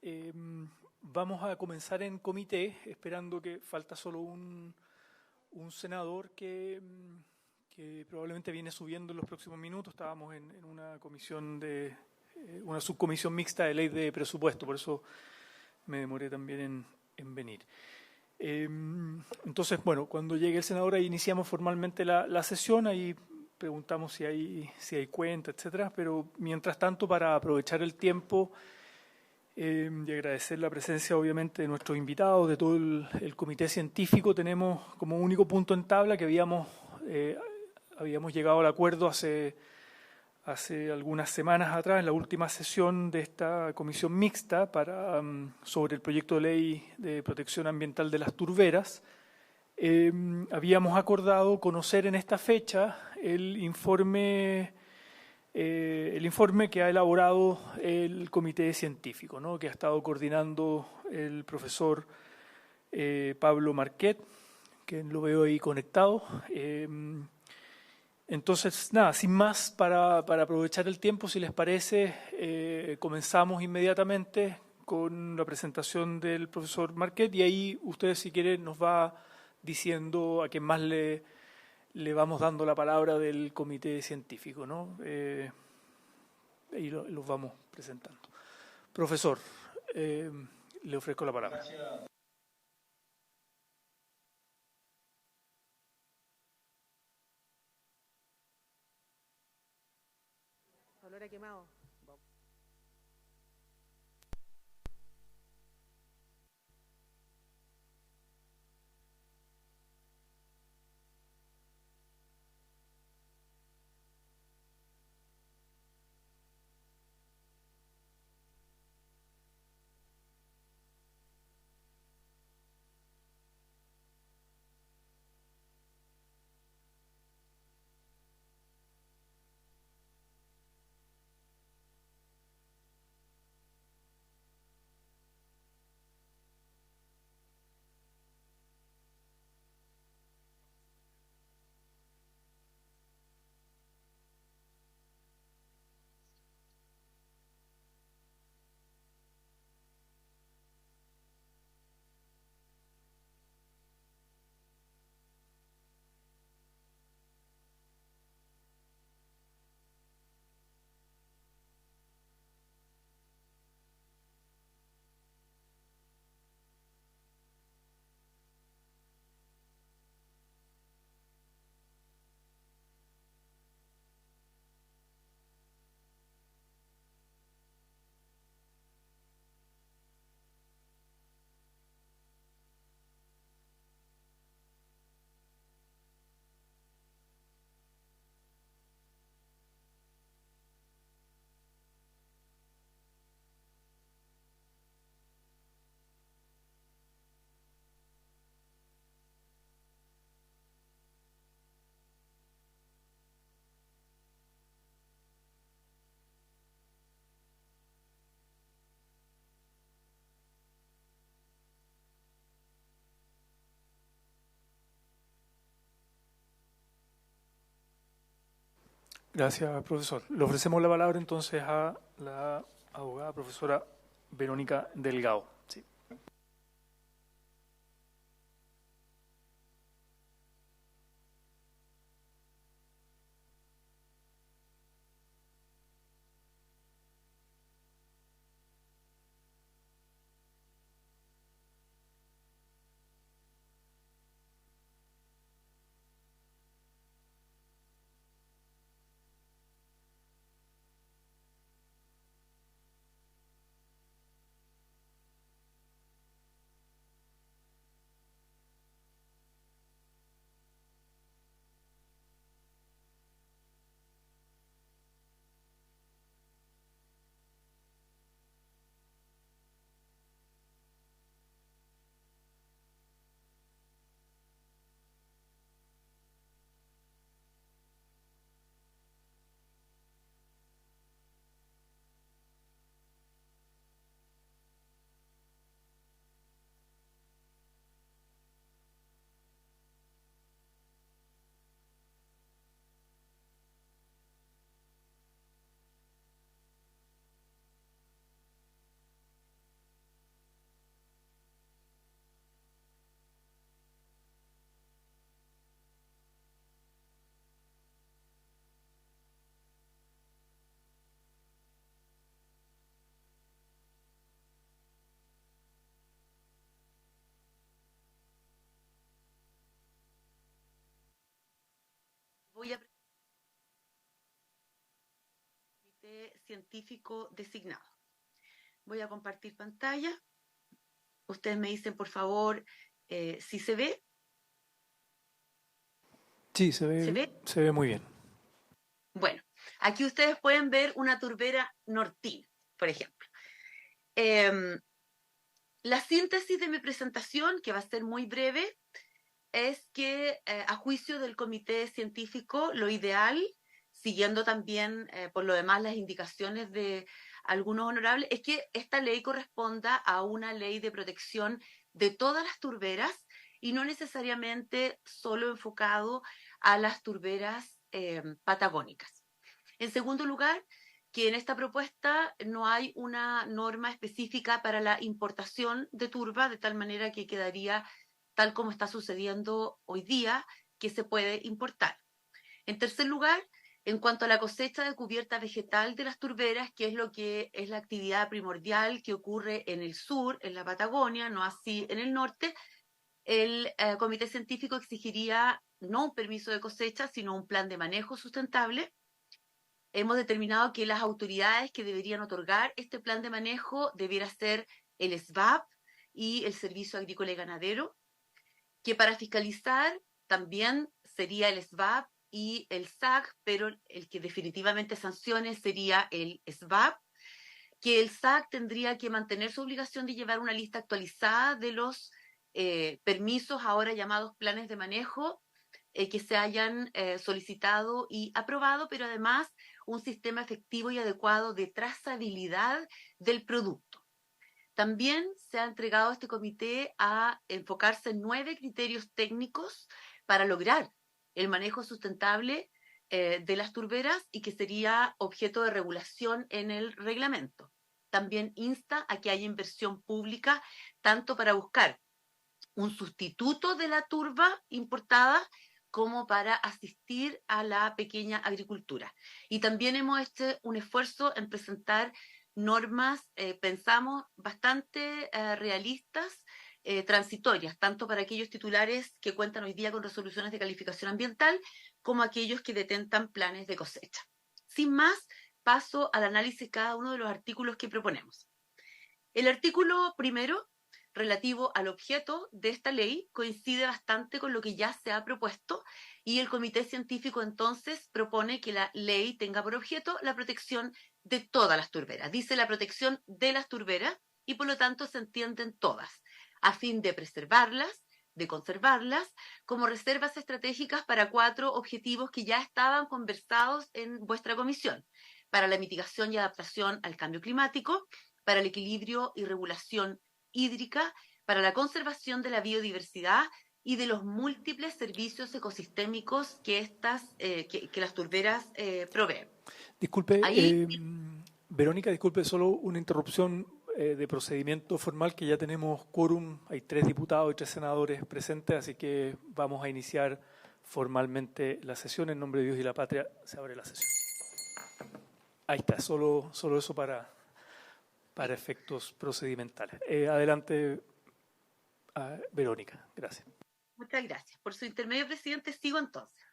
Eh, Vamos a comenzar en comité, esperando que falta solo un senador que probablemente viene subiendo en los próximos minutos. Estábamos en una comisión una subcomisión mixta de ley de presupuesto, por eso me demoré también en venir. Entonces, bueno, cuando llegue el senador ahí iniciamos formalmente la sesión, ahí preguntamos si hay cuenta, etcétera, pero mientras tanto, para aprovechar el tiempo y agradecer la presencia, obviamente, de nuestros invitados, de todo el comité científico. Tenemos como único punto en tabla que habíamos llegado al acuerdo hace algunas semanas atrás, en la última sesión de esta comisión mixta sobre el proyecto de ley de protección ambiental de las turberas. Habíamos acordado conocer en esta fecha el informe que ha elaborado el comité científico, ¿no?, que ha estado coordinando el profesor Pablo Marquet, que lo veo ahí conectado. Entonces, nada, sin más, para aprovechar el tiempo, si les parece, comenzamos inmediatamente con la presentación del profesor Marquet, y ahí ustedes, si quieren, nos va diciendo a quién más le vamos dando la palabra del comité científico, ¿no? Y los vamos presentando. Profesor, le ofrezco la palabra. Gracias. Olor a quemado. Gracias, profesor. Le ofrecemos la palabra entonces a la abogada profesora Verónica Delgado. Sí. científico designado. Voy a compartir pantalla. Ustedes me dicen, por favor, si se ve. Sí, se ve muy bien. Bueno, aquí ustedes pueden ver una turbera Nortin, por ejemplo. La síntesis de mi presentación, que va a ser muy breve, es que a juicio del comité científico, lo ideal, siguiendo también por lo demás las indicaciones de algunos honorables, es que esta ley corresponda a una ley de protección de todas las turberas y no necesariamente solo enfocado a las turberas patagónicas. En segundo lugar, que en esta propuesta no hay una norma específica para la importación de turba, de tal manera que quedaría tal como está sucediendo hoy día, que se puede importar. En tercer lugar, en cuanto a la cosecha de cubierta vegetal de las turberas, que es lo que es la actividad primordial que ocurre en el sur, en la Patagonia, no así en el norte, el comité científico exigiría no un permiso de cosecha, sino un plan de manejo sustentable. Hemos determinado que las autoridades que deberían otorgar este plan de manejo debiera ser el SVAP y el Servicio Agrícola y Ganadero, que para fiscalizar también sería el SVAP y el SAC, pero el que definitivamente sancione sería el SVAP, que el SAC tendría que mantener su obligación de llevar una lista actualizada de los permisos, ahora llamados planes de manejo, que se hayan solicitado y aprobado, pero además un sistema efectivo y adecuado de trazabilidad del producto. También se ha entregado a este comité a enfocarse en 9 criterios técnicos para lograr el manejo sustentable de las turberas y que sería objeto de regulación en el reglamento. También insta a que haya inversión pública tanto para buscar un sustituto de la turba importada como para asistir a la pequeña agricultura. Y también hemos hecho un esfuerzo en presentar normas, pensamos, bastante realistas, transitorias, tanto para aquellos titulares que cuentan hoy día con resoluciones de calificación ambiental, como aquellos que detentan planes de cosecha. Sin más, paso al análisis de cada uno de los artículos que proponemos. El artículo primero, relativo al objeto de esta ley, coincide bastante con lo que ya se ha propuesto y el comité científico entonces propone que la ley tenga por objeto la protección de todas las turberas. Dice la protección de las turberas y por lo tanto se entienden todas, a fin de preservarlas, de conservarlas como reservas estratégicas para 4 objetivos que ya estaban conversados en vuestra comisión: para la mitigación y adaptación al cambio climático, para el equilibrio y regulación hídrica, para la conservación de la biodiversidad y de los múltiples servicios ecosistémicos que las turberas proveen. Disculpe, Verónica, disculpe, solo una interrupción de procedimiento formal, que ya tenemos quórum, hay 3 diputados y 3 senadores presentes, así que vamos a iniciar formalmente la sesión. En nombre de Dios y la patria, se abre la sesión. Ahí está, solo eso para efectos procedimentales. Adelante, Verónica, gracias. Muchas gracias. Por su intermedio, presidente, sigo entonces.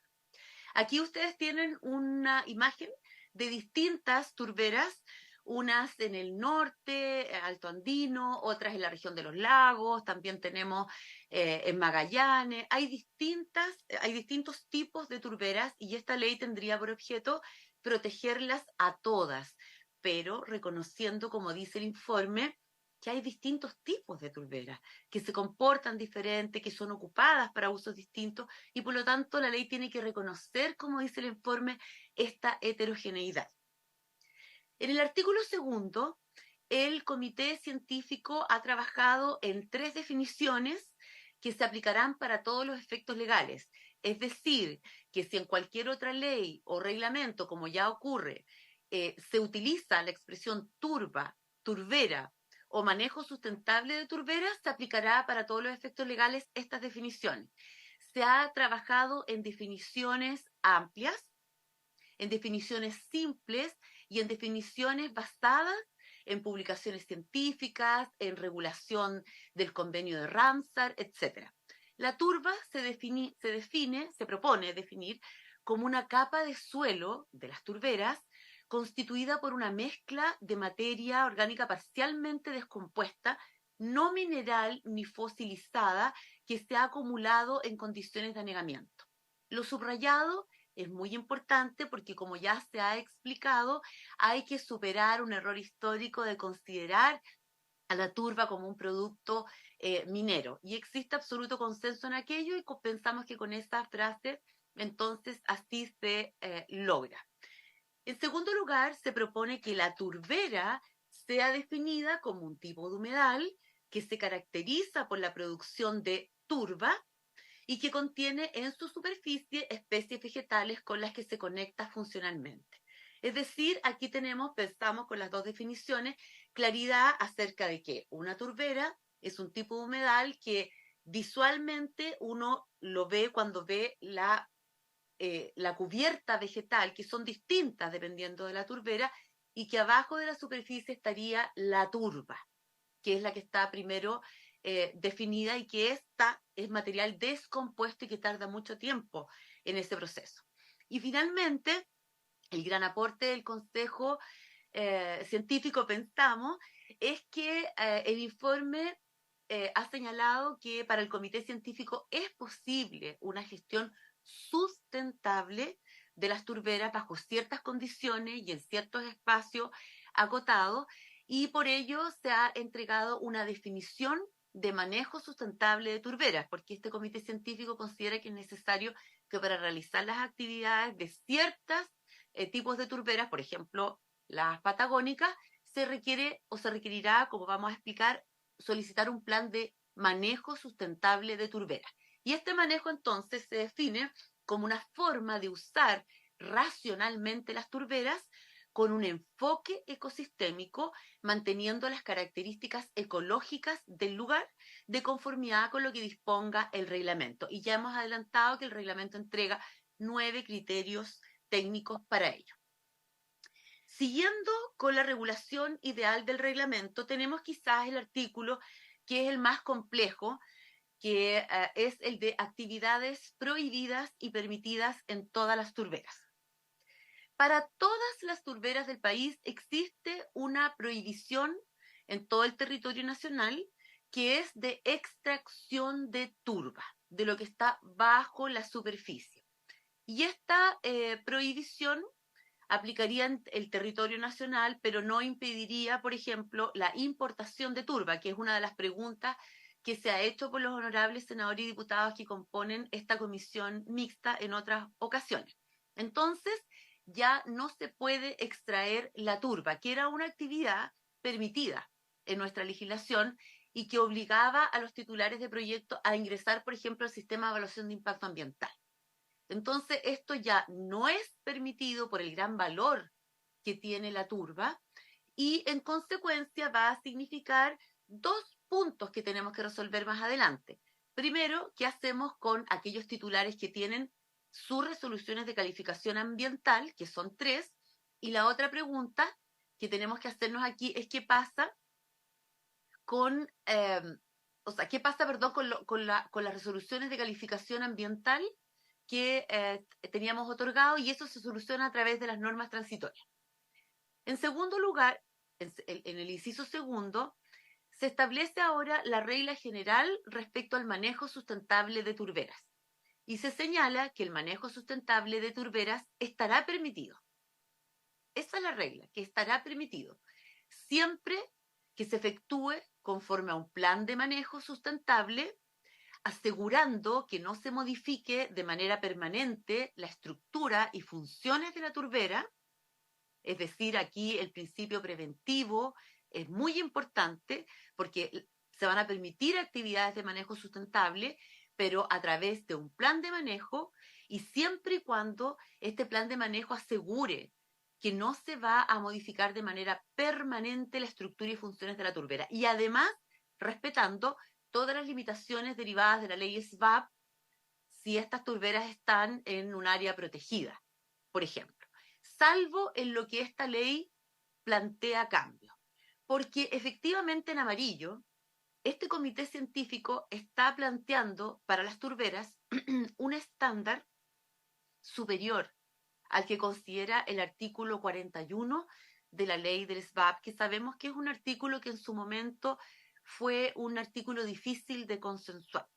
Aquí ustedes tienen una imagen de distintas turberas, unas en el norte, Alto Andino, otras en la región de los lagos, también tenemos en Magallanes. Hay distintos tipos de turberas y esta ley tendría por objeto protegerlas a todas, pero reconociendo, como dice el informe, que hay distintos tipos de turberas, que se comportan diferente, que son ocupadas para usos distintos, y por lo tanto la ley tiene que reconocer, como dice el informe, esta heterogeneidad. En el artículo segundo, el comité científico ha trabajado en 3 definiciones que se aplicarán para todos los efectos legales. Es decir, que si en cualquier otra ley o reglamento, como ya ocurre, se utiliza la expresión turba, turbera o manejo sustentable de turberas, se aplicará para todos los efectos legales estas definiciones. Se ha trabajado en definiciones amplias, en definiciones simples y en definiciones basadas en publicaciones científicas, en regulación del convenio de Ramsar, etc. La turba se propone definir como una capa de suelo de las turberas constituida por una mezcla de materia orgánica parcialmente descompuesta, no mineral ni fosilizada, que se ha acumulado en condiciones de anegamiento. Lo subrayado es muy importante porque, como ya se ha explicado, hay que superar un error histórico de considerar a la turba como un producto minero. Y existe absoluto consenso en aquello y pensamos que con esa frase entonces así se logra. En segundo lugar, se propone que la turbera sea definida como un tipo de humedal que se caracteriza por la producción de turba y que contiene en su superficie especies vegetales con las que se conecta funcionalmente. Es decir, aquí pensamos con las dos definiciones, claridad acerca de que una turbera es un tipo de humedal que visualmente uno lo ve cuando ve la cubierta vegetal, que son distintas dependiendo de la turbera, y que abajo de la superficie estaría la turba, que es la que está primero definida y que es material descompuesto y que tarda mucho tiempo en ese proceso. Y finalmente, el gran aporte del Consejo Científico, pensamos, es que el informe ha señalado que para el Comité Científico es posible una gestión sustentable de las turberas bajo ciertas condiciones y en ciertos espacios acotados, y por ello se ha entregado una definición de manejo sustentable de turberas, porque este comité científico considera que es necesario que para realizar las actividades de ciertos tipos de turberas, por ejemplo, las patagónicas, se requiere o se requerirá, como vamos a explicar, solicitar un plan de manejo sustentable de turberas. Y este manejo entonces se define como una forma de usar racionalmente las turberas con un enfoque ecosistémico, manteniendo las características ecológicas del lugar de conformidad con lo que disponga el reglamento. Y ya hemos adelantado que el reglamento entrega 9 criterios técnicos para ello. Siguiendo con la regulación ideal del reglamento, tenemos quizás el artículo que es el más complejo, que es el de actividades prohibidas y permitidas en todas las turberas. Para todas las turberas del país existe una prohibición en todo el territorio nacional que es de extracción de turba, de lo que está bajo la superficie. Y esta prohibición aplicaría en el territorio nacional, pero no impediría, por ejemplo, la importación de turba, que es una de las preguntas que se ha hecho por los honorables senadores y diputados que componen esta comisión mixta en otras ocasiones. Entonces, ya no se puede extraer la turba, que era una actividad permitida en nuestra legislación y que obligaba a los titulares de proyecto a ingresar, por ejemplo, al sistema de evaluación de impacto ambiental. Entonces, esto ya no es permitido por el gran valor que tiene la turba y, en consecuencia, va a significar dos puntos que tenemos que resolver más adelante. Primero, ¿qué hacemos con aquellos titulares que tienen sus resoluciones de calificación ambiental, que son 3? Y la otra pregunta que tenemos que hacernos aquí es qué pasa con, qué pasa, perdón, con las resoluciones de calificación ambiental que teníamos otorgado, y eso se soluciona a través de las normas transitorias. En segundo lugar, en el inciso segundo, se establece ahora la regla general respecto al manejo sustentable de turberas y se señala que el manejo sustentable de turberas estará permitido. Esa es la regla, que estará permitido siempre que se efectúe conforme a un plan de manejo sustentable, asegurando que no se modifique de manera permanente la estructura y funciones de la turbera. Es decir, aquí el principio preventivo es muy importante porque se van a permitir actividades de manejo sustentable, pero a través de un plan de manejo y siempre y cuando este plan de manejo asegure que no se va a modificar de manera permanente la estructura y funciones de la turbera. Y además, respetando todas las limitaciones derivadas de la ley SVAP si estas turberas están en un área protegida, por ejemplo, salvo en lo que esta ley plantea cambios. Porque efectivamente en amarillo, este comité científico está planteando para las turberas un estándar superior al que considera el artículo 41 de la ley del SVAP, que sabemos que es un artículo que en su momento fue un artículo difícil de consensuar.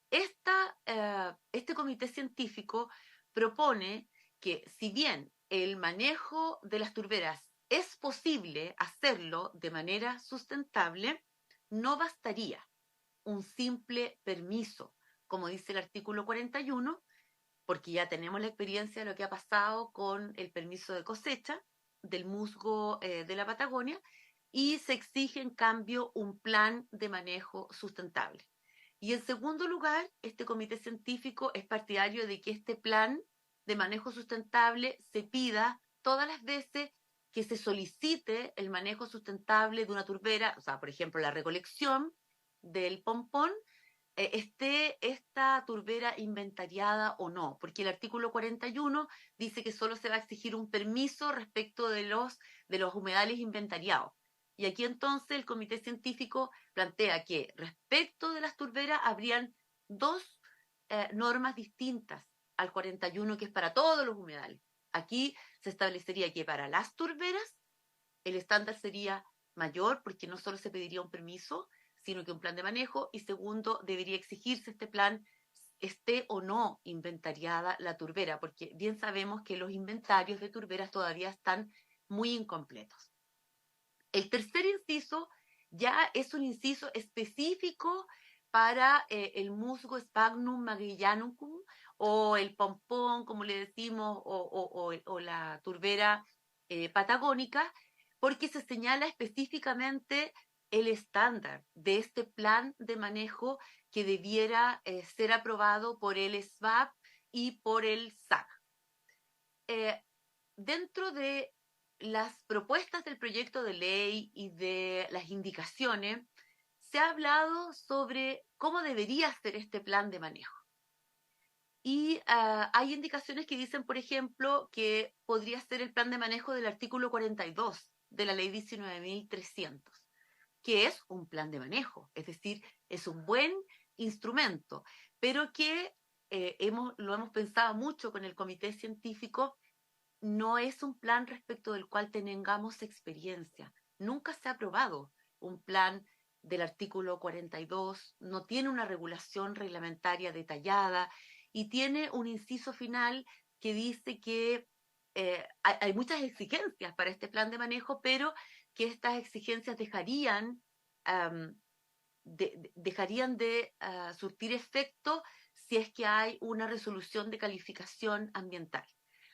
Este comité científico propone que, si bien el manejo de las turberas es posible hacerlo de manera sustentable, no bastaría un simple permiso, como dice el artículo 41, porque ya tenemos la experiencia de lo que ha pasado con el permiso de cosecha del musgo de la Patagonia, y se exige en cambio un plan de manejo sustentable. Y en segundo lugar, este comité científico es partidario de que este plan de manejo sustentable se pida todas las veces que se solicite el manejo sustentable de una turbera, o sea, por ejemplo, la recolección del pompón, esté esta turbera inventariada o no, porque el artículo 41 dice que solo se va a exigir un permiso respecto de los humedales inventariados. Y aquí entonces el comité científico plantea que respecto de las turberas habrían dos normas distintas al 41, que es para todos los humedales. Aquí se establecería que para las turberas el estándar sería mayor, porque no solo se pediría un permiso, sino que un plan de manejo, y segundo, debería exigirse este plan esté o no inventariada la turbera, porque bien sabemos que los inventarios de turberas todavía están muy incompletos. El tercer inciso ya es un inciso específico para el musgo Sphagnum magellanicum, o el pompón, como le decimos, o la turbera patagónica, porque se señala específicamente el estándar de este plan de manejo que debiera ser aprobado por el SVAP y por el SAC. Dentro de las propuestas del proyecto de ley y de las indicaciones, se ha hablado sobre cómo debería ser este plan de manejo. Y hay indicaciones que dicen, por ejemplo, que podría ser el plan de manejo del artículo 42 de la ley 19.300, que es un plan de manejo, es decir, es un buen instrumento, pero que lo hemos pensado mucho con el comité científico, no es un plan respecto del cual tengamos experiencia. Nunca se ha aprobado un plan del artículo 42, no tiene una regulación reglamentaria detallada y tiene un inciso final que dice que hay muchas exigencias para este plan de manejo, pero que estas exigencias dejarían de surtir efecto si es que hay una resolución de calificación ambiental.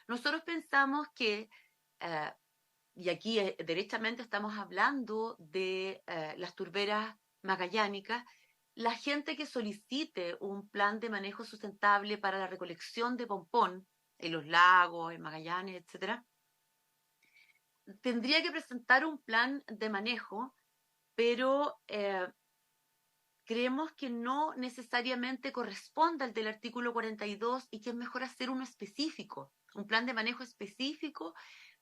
Nosotros pensamos que, y aquí derechamente estamos hablando de las turberas magallánicas, la gente que solicite un plan de manejo sustentable para la recolección de pompón en los lagos, en Magallanes, etc., tendría que presentar un plan de manejo, pero creemos que no necesariamente corresponde al del artículo 42 y que es mejor hacer uno específico, un plan de manejo específico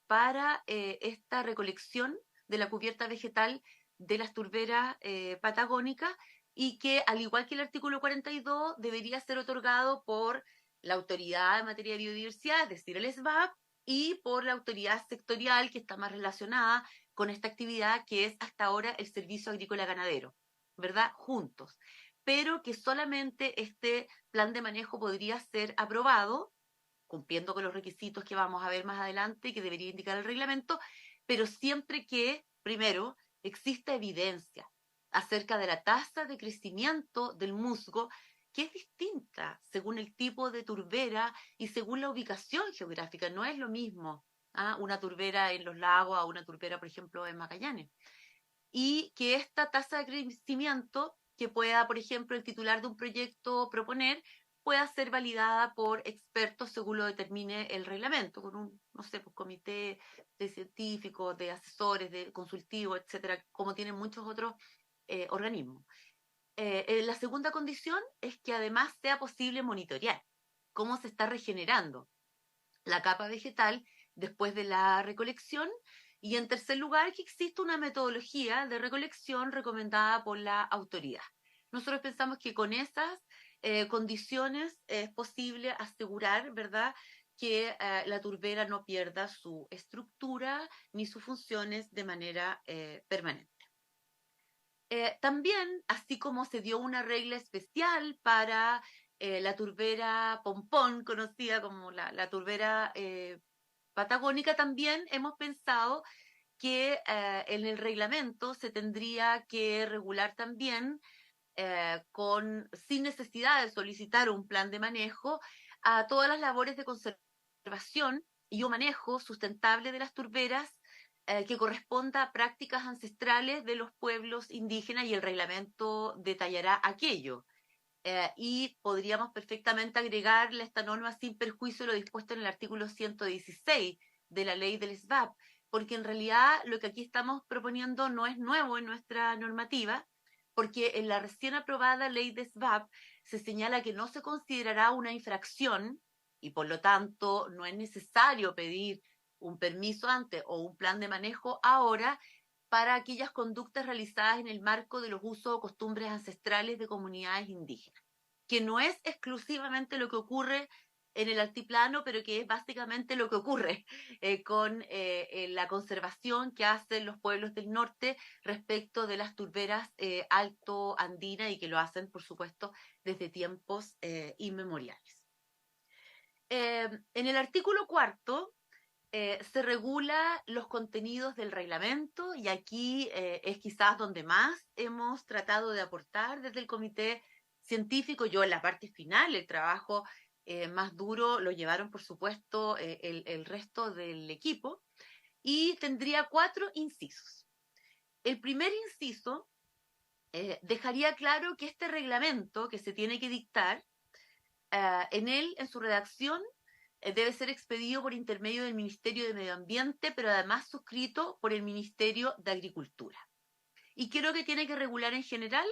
para esta recolección de la cubierta vegetal de las turberas patagónicas, y que, al igual que el artículo 42, debería ser otorgado por la autoridad en materia de biodiversidad, es decir, el SVAP, y por la autoridad sectorial que está más relacionada con esta actividad, que es hasta ahora el Servicio Agrícola Ganadero, ¿verdad? Juntos. Pero que solamente este plan de manejo podría ser aprobado cumpliendo con los requisitos que vamos a ver más adelante y que debería indicar el reglamento, pero siempre que, primero, exista evidencia acerca de la tasa de crecimiento del musgo, que es distinta según el tipo de turbera y según la ubicación geográfica. No es lo mismo una turbera en los lagos a una turbera, por ejemplo, en Magallanes. Y que esta tasa de crecimiento que pueda, por ejemplo, el titular de un proyecto proponer, pueda ser validada por expertos según lo determine el reglamento, con un, no sé, pues, comité de científicos, de asesores, de consultivos, etcétera, como tienen muchos otros organismos. La segunda condición es que además sea posible monitorear cómo se está regenerando la capa vegetal después de la recolección. Y en tercer lugar, que existe una metodología de recolección recomendada por la autoridad. Nosotros pensamos que con esas condiciones es posible asegurar, ¿verdad?, que la turbera no pierda su estructura ni sus funciones de manera permanente. También, así como se dio una regla especial para la turbera pompón, conocida como la turbera patagónica, también hemos pensado que en el reglamento se tendría que regular también, sin necesidad de solicitar un plan de manejo, a todas las labores de conservación y o manejo sustentable de las turberas que corresponda a prácticas ancestrales de los pueblos indígenas, y el reglamento detallará aquello. Y podríamos perfectamente agregarle a esta norma sin perjuicio lo dispuesto en el artículo 116 de la ley del SVAP, porque en realidad lo que aquí estamos proponiendo no es nuevo en nuestra normativa, porque en la recién aprobada ley de SVAP se señala que no se considerará una infracción y por lo tanto no es necesario pedir un permiso antes o un plan de manejo ahora para aquellas conductas realizadas en el marco de los usos o costumbres ancestrales de comunidades indígenas, que no es exclusivamente lo que ocurre en el altiplano, pero que es básicamente lo que ocurre con la conservación que hacen los pueblos del norte respecto de las turberas alto andinas, y que lo hacen, por supuesto, desde tiempos inmemoriales. En el artículo 4 se regula los contenidos del reglamento, y aquí es quizás donde más hemos tratado de aportar desde el comité científico. Yo en la parte final, el trabajo más duro lo llevaron, por supuesto, el resto del equipo, y tendría 4 incisos. El primer inciso dejaría claro que este reglamento que se tiene que dictar, en su redacción, debe ser expedido por intermedio del Ministerio de Medio Ambiente, pero además suscrito por el Ministerio de Agricultura. ¿Y qué es lo que tiene que regular en general?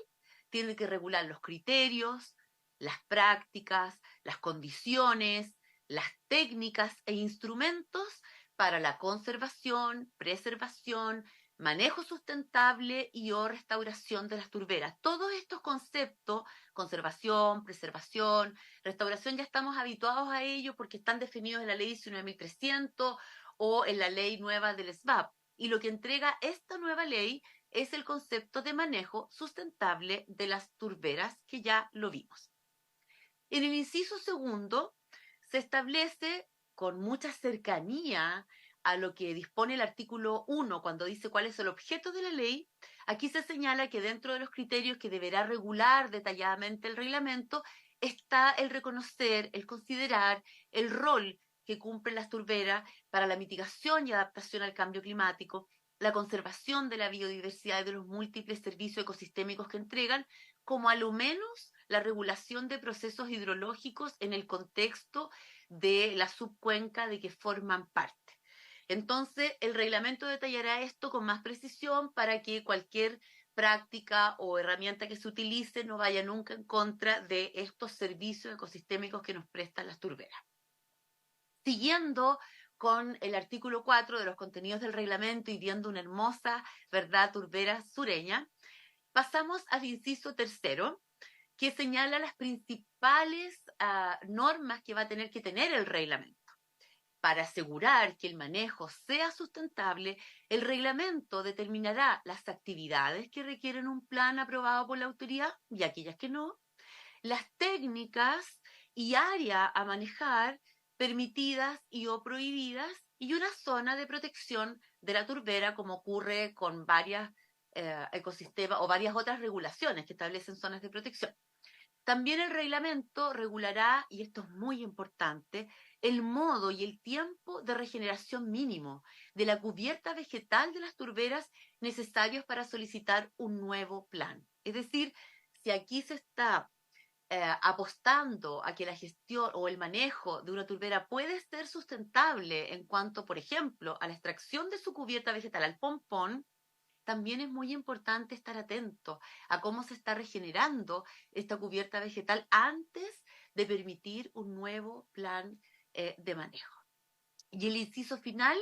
Tiene que regular los criterios, las prácticas, las condiciones, las técnicas e instrumentos para la conservación, preservación, manejo sustentable y o restauración de las turberas. Todos estos conceptos, conservación, preservación, restauración, ya estamos habituados a ello porque están definidos en la ley 19.300 o en la ley nueva del SVAP. Y lo que entrega esta nueva ley es el concepto de manejo sustentable de las turberas, que ya lo vimos. En el inciso segundo se establece con mucha cercanía a lo que dispone el artículo 1 cuando dice cuál es el objeto de la ley. Aquí se señala que dentro de los criterios que deberá regular detalladamente el reglamento está el reconocer, el considerar el rol que cumplen las turberas para la mitigación y adaptación al cambio climático, la conservación de la biodiversidad y de los múltiples servicios ecosistémicos que entregan, como a lo menos la regulación de procesos hidrológicos en el contexto de la subcuenca de que forman parte. Entonces, el reglamento detallará esto con más precisión para que cualquier práctica o herramienta que se utilice no vaya nunca en contra de estos servicios ecosistémicos que nos prestan las turberas. Siguiendo con el artículo 4 de los contenidos del reglamento y viendo una hermosa, ¿verdad?, turbera sureña, pasamos al inciso tercero, que señala las principales normas que va a tener que tener el reglamento. Para asegurar que el manejo sea sustentable, el reglamento determinará las actividades que requieren un plan aprobado por la autoridad y aquellas que no, las técnicas y área a manejar permitidas y o prohibidas, y una zona de protección de la turbera, como ocurre con varias ecosistemas o varias otras regulaciones que establecen zonas de protección. También el reglamento regulará, y esto es muy importante, el modo y el tiempo de regeneración mínimo de la cubierta vegetal de las turberas necesarios para solicitar un nuevo plan. Es decir, si aquí se está apostando a que la gestión o el manejo de una turbera puede ser sustentable en cuanto, por ejemplo, a la extracción de su cubierta vegetal, al pompón, también es muy importante estar atento a cómo se está regenerando esta cubierta vegetal antes de permitir un nuevo plan de manejo. Y el inciso final,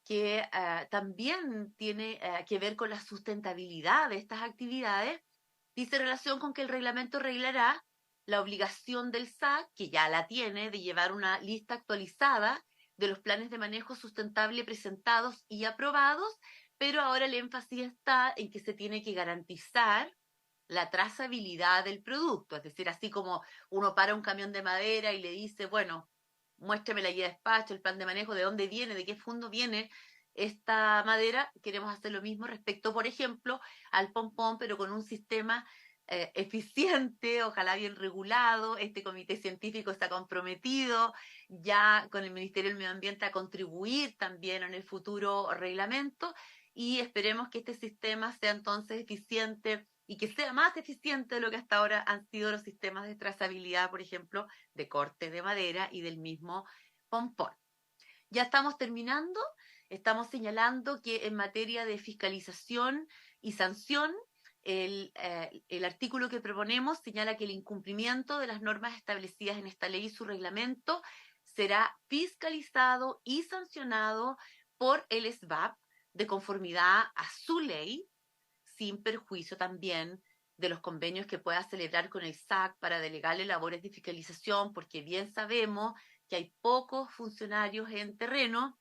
que también tiene que ver con la sustentabilidad de estas actividades, dice relación con que el reglamento reglará la obligación del SAC, que ya la tiene, de llevar una lista actualizada de los planes de manejo sustentable presentados y aprobados, pero ahora el énfasis está en que se tiene que garantizar la trazabilidad del producto, es decir, así como uno para un camión de madera y le dice, bueno, muéstrame la guía de despacho, el plan de manejo, de dónde viene, de qué fondo viene esta madera, queremos hacer lo mismo respecto, por ejemplo, al pompón, pero con un sistema eficiente, ojalá bien regulado. Este comité científico está comprometido ya con el Ministerio del Medio Ambiente a contribuir también en el futuro reglamento, y esperemos que este sistema sea entonces eficiente y que sea más eficiente de lo que hasta ahora han sido los sistemas de trazabilidad, por ejemplo, de corte de madera y del mismo pompón. Ya estamos terminando, estamos señalando que en materia de fiscalización y sanción, el artículo que proponemos señala que el incumplimiento de las normas establecidas en esta ley y su reglamento será fiscalizado y sancionado por el SBAP de conformidad a su ley, sin perjuicio también de los convenios que pueda celebrar con el SAC para delegarle labores de fiscalización, porque bien sabemos que hay pocos funcionarios en terreno,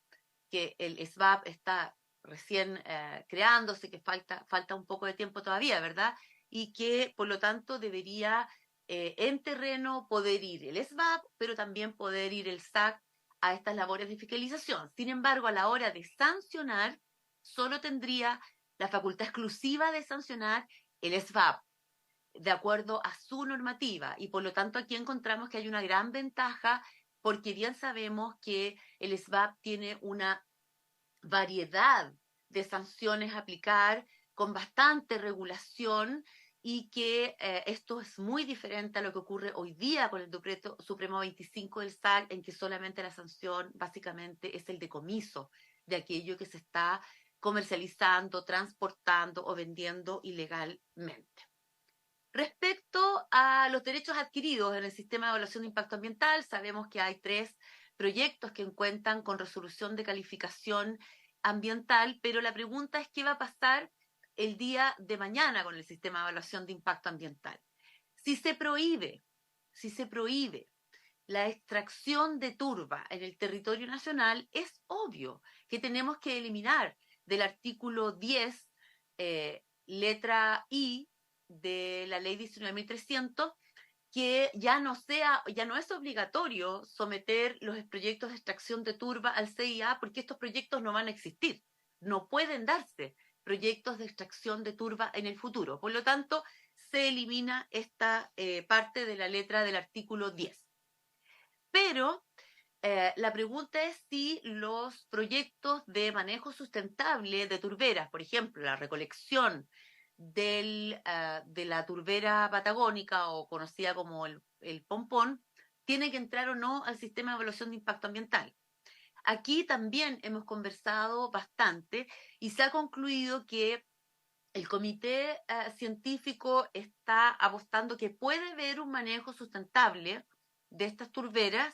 que el SBAP está recién creándose, que falta un poco de tiempo todavía, ¿verdad? Y que por lo tanto debería en terreno poder ir el SBAP, pero también poder ir el SAC a estas labores de fiscalización. Sin embargo, a la hora de sancionar, solo tendría la facultad exclusiva de sancionar el SBAP, de acuerdo a su normativa, y por lo tanto aquí encontramos que hay una gran ventaja, porque bien sabemos que el SBAP tiene una variedad de sanciones a aplicar con bastante regulación, y que esto es muy diferente a lo que ocurre hoy día con el decreto supremo 25 del SAC, en que solamente la sanción básicamente es el decomiso de aquello que se está comercializando, transportando o vendiendo ilegalmente. Respecto a los derechos adquiridos en el sistema de evaluación de impacto ambiental, sabemos que hay 3 proyectos que cuentan con resolución de calificación ambiental, pero la pregunta es qué va a pasar el día de mañana con el sistema de evaluación de impacto ambiental. Si se prohíbe la extracción de turba en el territorio nacional, es obvio que tenemos que eliminar del artículo 10, letra I, de la ley 19.300, que ya no es obligatorio someter los proyectos de extracción de turba al CIA, porque estos proyectos no van a existir. No pueden darse proyectos de extracción de turba en el futuro. Por lo tanto, se elimina esta parte de la letra del artículo 10. Pero la pregunta es si los proyectos de manejo sustentable de turberas, por ejemplo, la recolección de la turbera patagónica, o conocida como el pompón, tiene que entrar o no al sistema de evaluación de impacto ambiental. Aquí también hemos conversado bastante y se ha concluido que el comité científico está apostando que puede haber un manejo sustentable de estas turberas,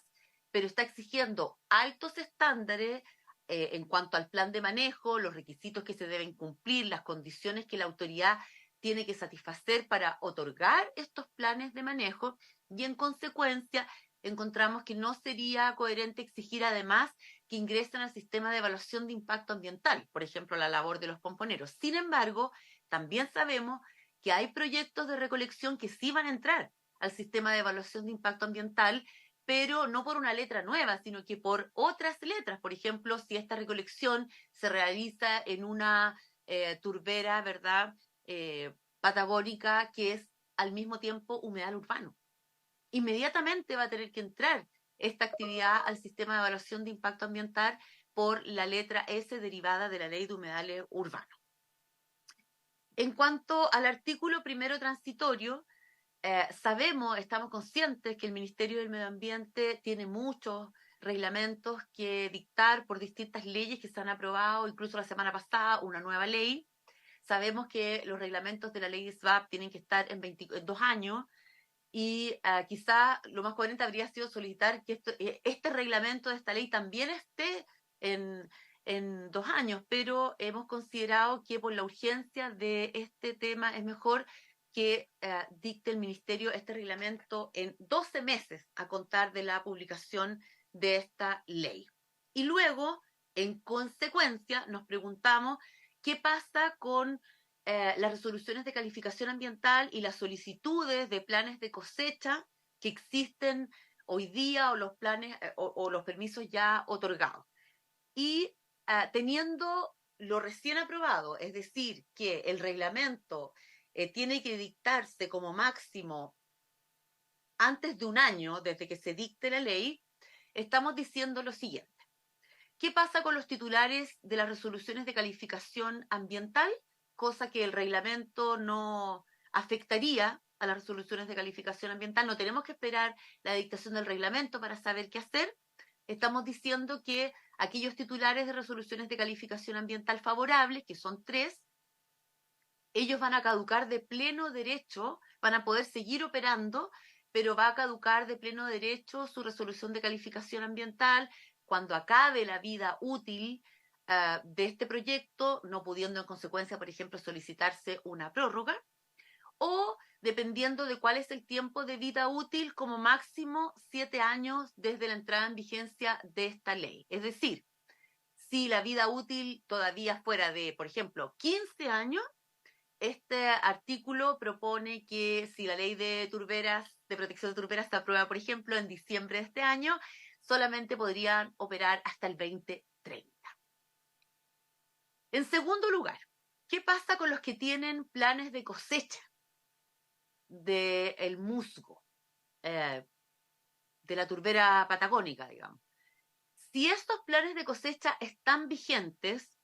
pero está exigiendo altos estándares en cuanto al plan de manejo, los requisitos que se deben cumplir, las condiciones que la autoridad tiene que satisfacer para otorgar estos planes de manejo, y en consecuencia encontramos que no sería coherente exigir además que ingresen al sistema de evaluación de impacto ambiental, por ejemplo, la labor de los pomponeros. Sin embargo, también sabemos que hay proyectos de recolección que sí van a entrar al sistema de evaluación de impacto ambiental, pero no por una letra nueva, sino que por otras letras. Por ejemplo, si esta recolección se realiza en una turbera, ¿verdad?, patagónica, que es al mismo tiempo humedal urbano. Inmediatamente va a tener que entrar esta actividad al sistema de evaluación de impacto ambiental por la letra S derivada de la ley de humedales urbanos. En cuanto al artículo primero transitorio, estamos conscientes que el Ministerio del Medio Ambiente tiene muchos reglamentos que dictar por distintas leyes que se han aprobado, incluso la semana pasada una nueva ley. Sabemos que los reglamentos de la ley SBAP tienen que estar en 2 años, y quizá lo más coherente habría sido solicitar que este reglamento de esta ley también esté en 2 años, pero hemos considerado que por la urgencia de este tema es mejor que dicte el Ministerio este reglamento en 12 meses a contar de la publicación de esta ley. Y luego, en consecuencia, nos preguntamos qué pasa con las resoluciones de calificación ambiental y las solicitudes de planes de cosecha que existen hoy día, o los planes o los permisos ya otorgados. Y teniendo lo recién aprobado, es decir, que el reglamento tiene que dictarse como máximo antes de un año desde que se dicte la ley, estamos diciendo lo siguiente. ¿Qué pasa con los titulares de las resoluciones de calificación ambiental? Cosa que el reglamento no afectaría a las resoluciones de calificación ambiental. No tenemos que esperar la dictación del reglamento para saber qué hacer. Estamos diciendo que aquellos titulares de resoluciones de calificación ambiental favorables, que son 3, ellos van a caducar de pleno derecho, van a poder seguir operando, pero va a caducar de pleno derecho su resolución de calificación ambiental cuando acabe la vida útil de este proyecto, no pudiendo en consecuencia, por ejemplo, solicitarse una prórroga, o dependiendo de cuál es el tiempo de vida útil, como máximo 7 años desde la entrada en vigencia de esta ley. Es decir, si la vida útil todavía fuera de, por ejemplo, 15 años, este artículo propone que si la ley de turberas, de protección de turberas se aprueba, por ejemplo, en diciembre de este año, solamente podrían operar hasta el 2030. En segundo lugar, ¿qué pasa con los que tienen planes de cosecha del musgo, de la turbera patagónica, digamos? Si estos planes de cosecha están vigentes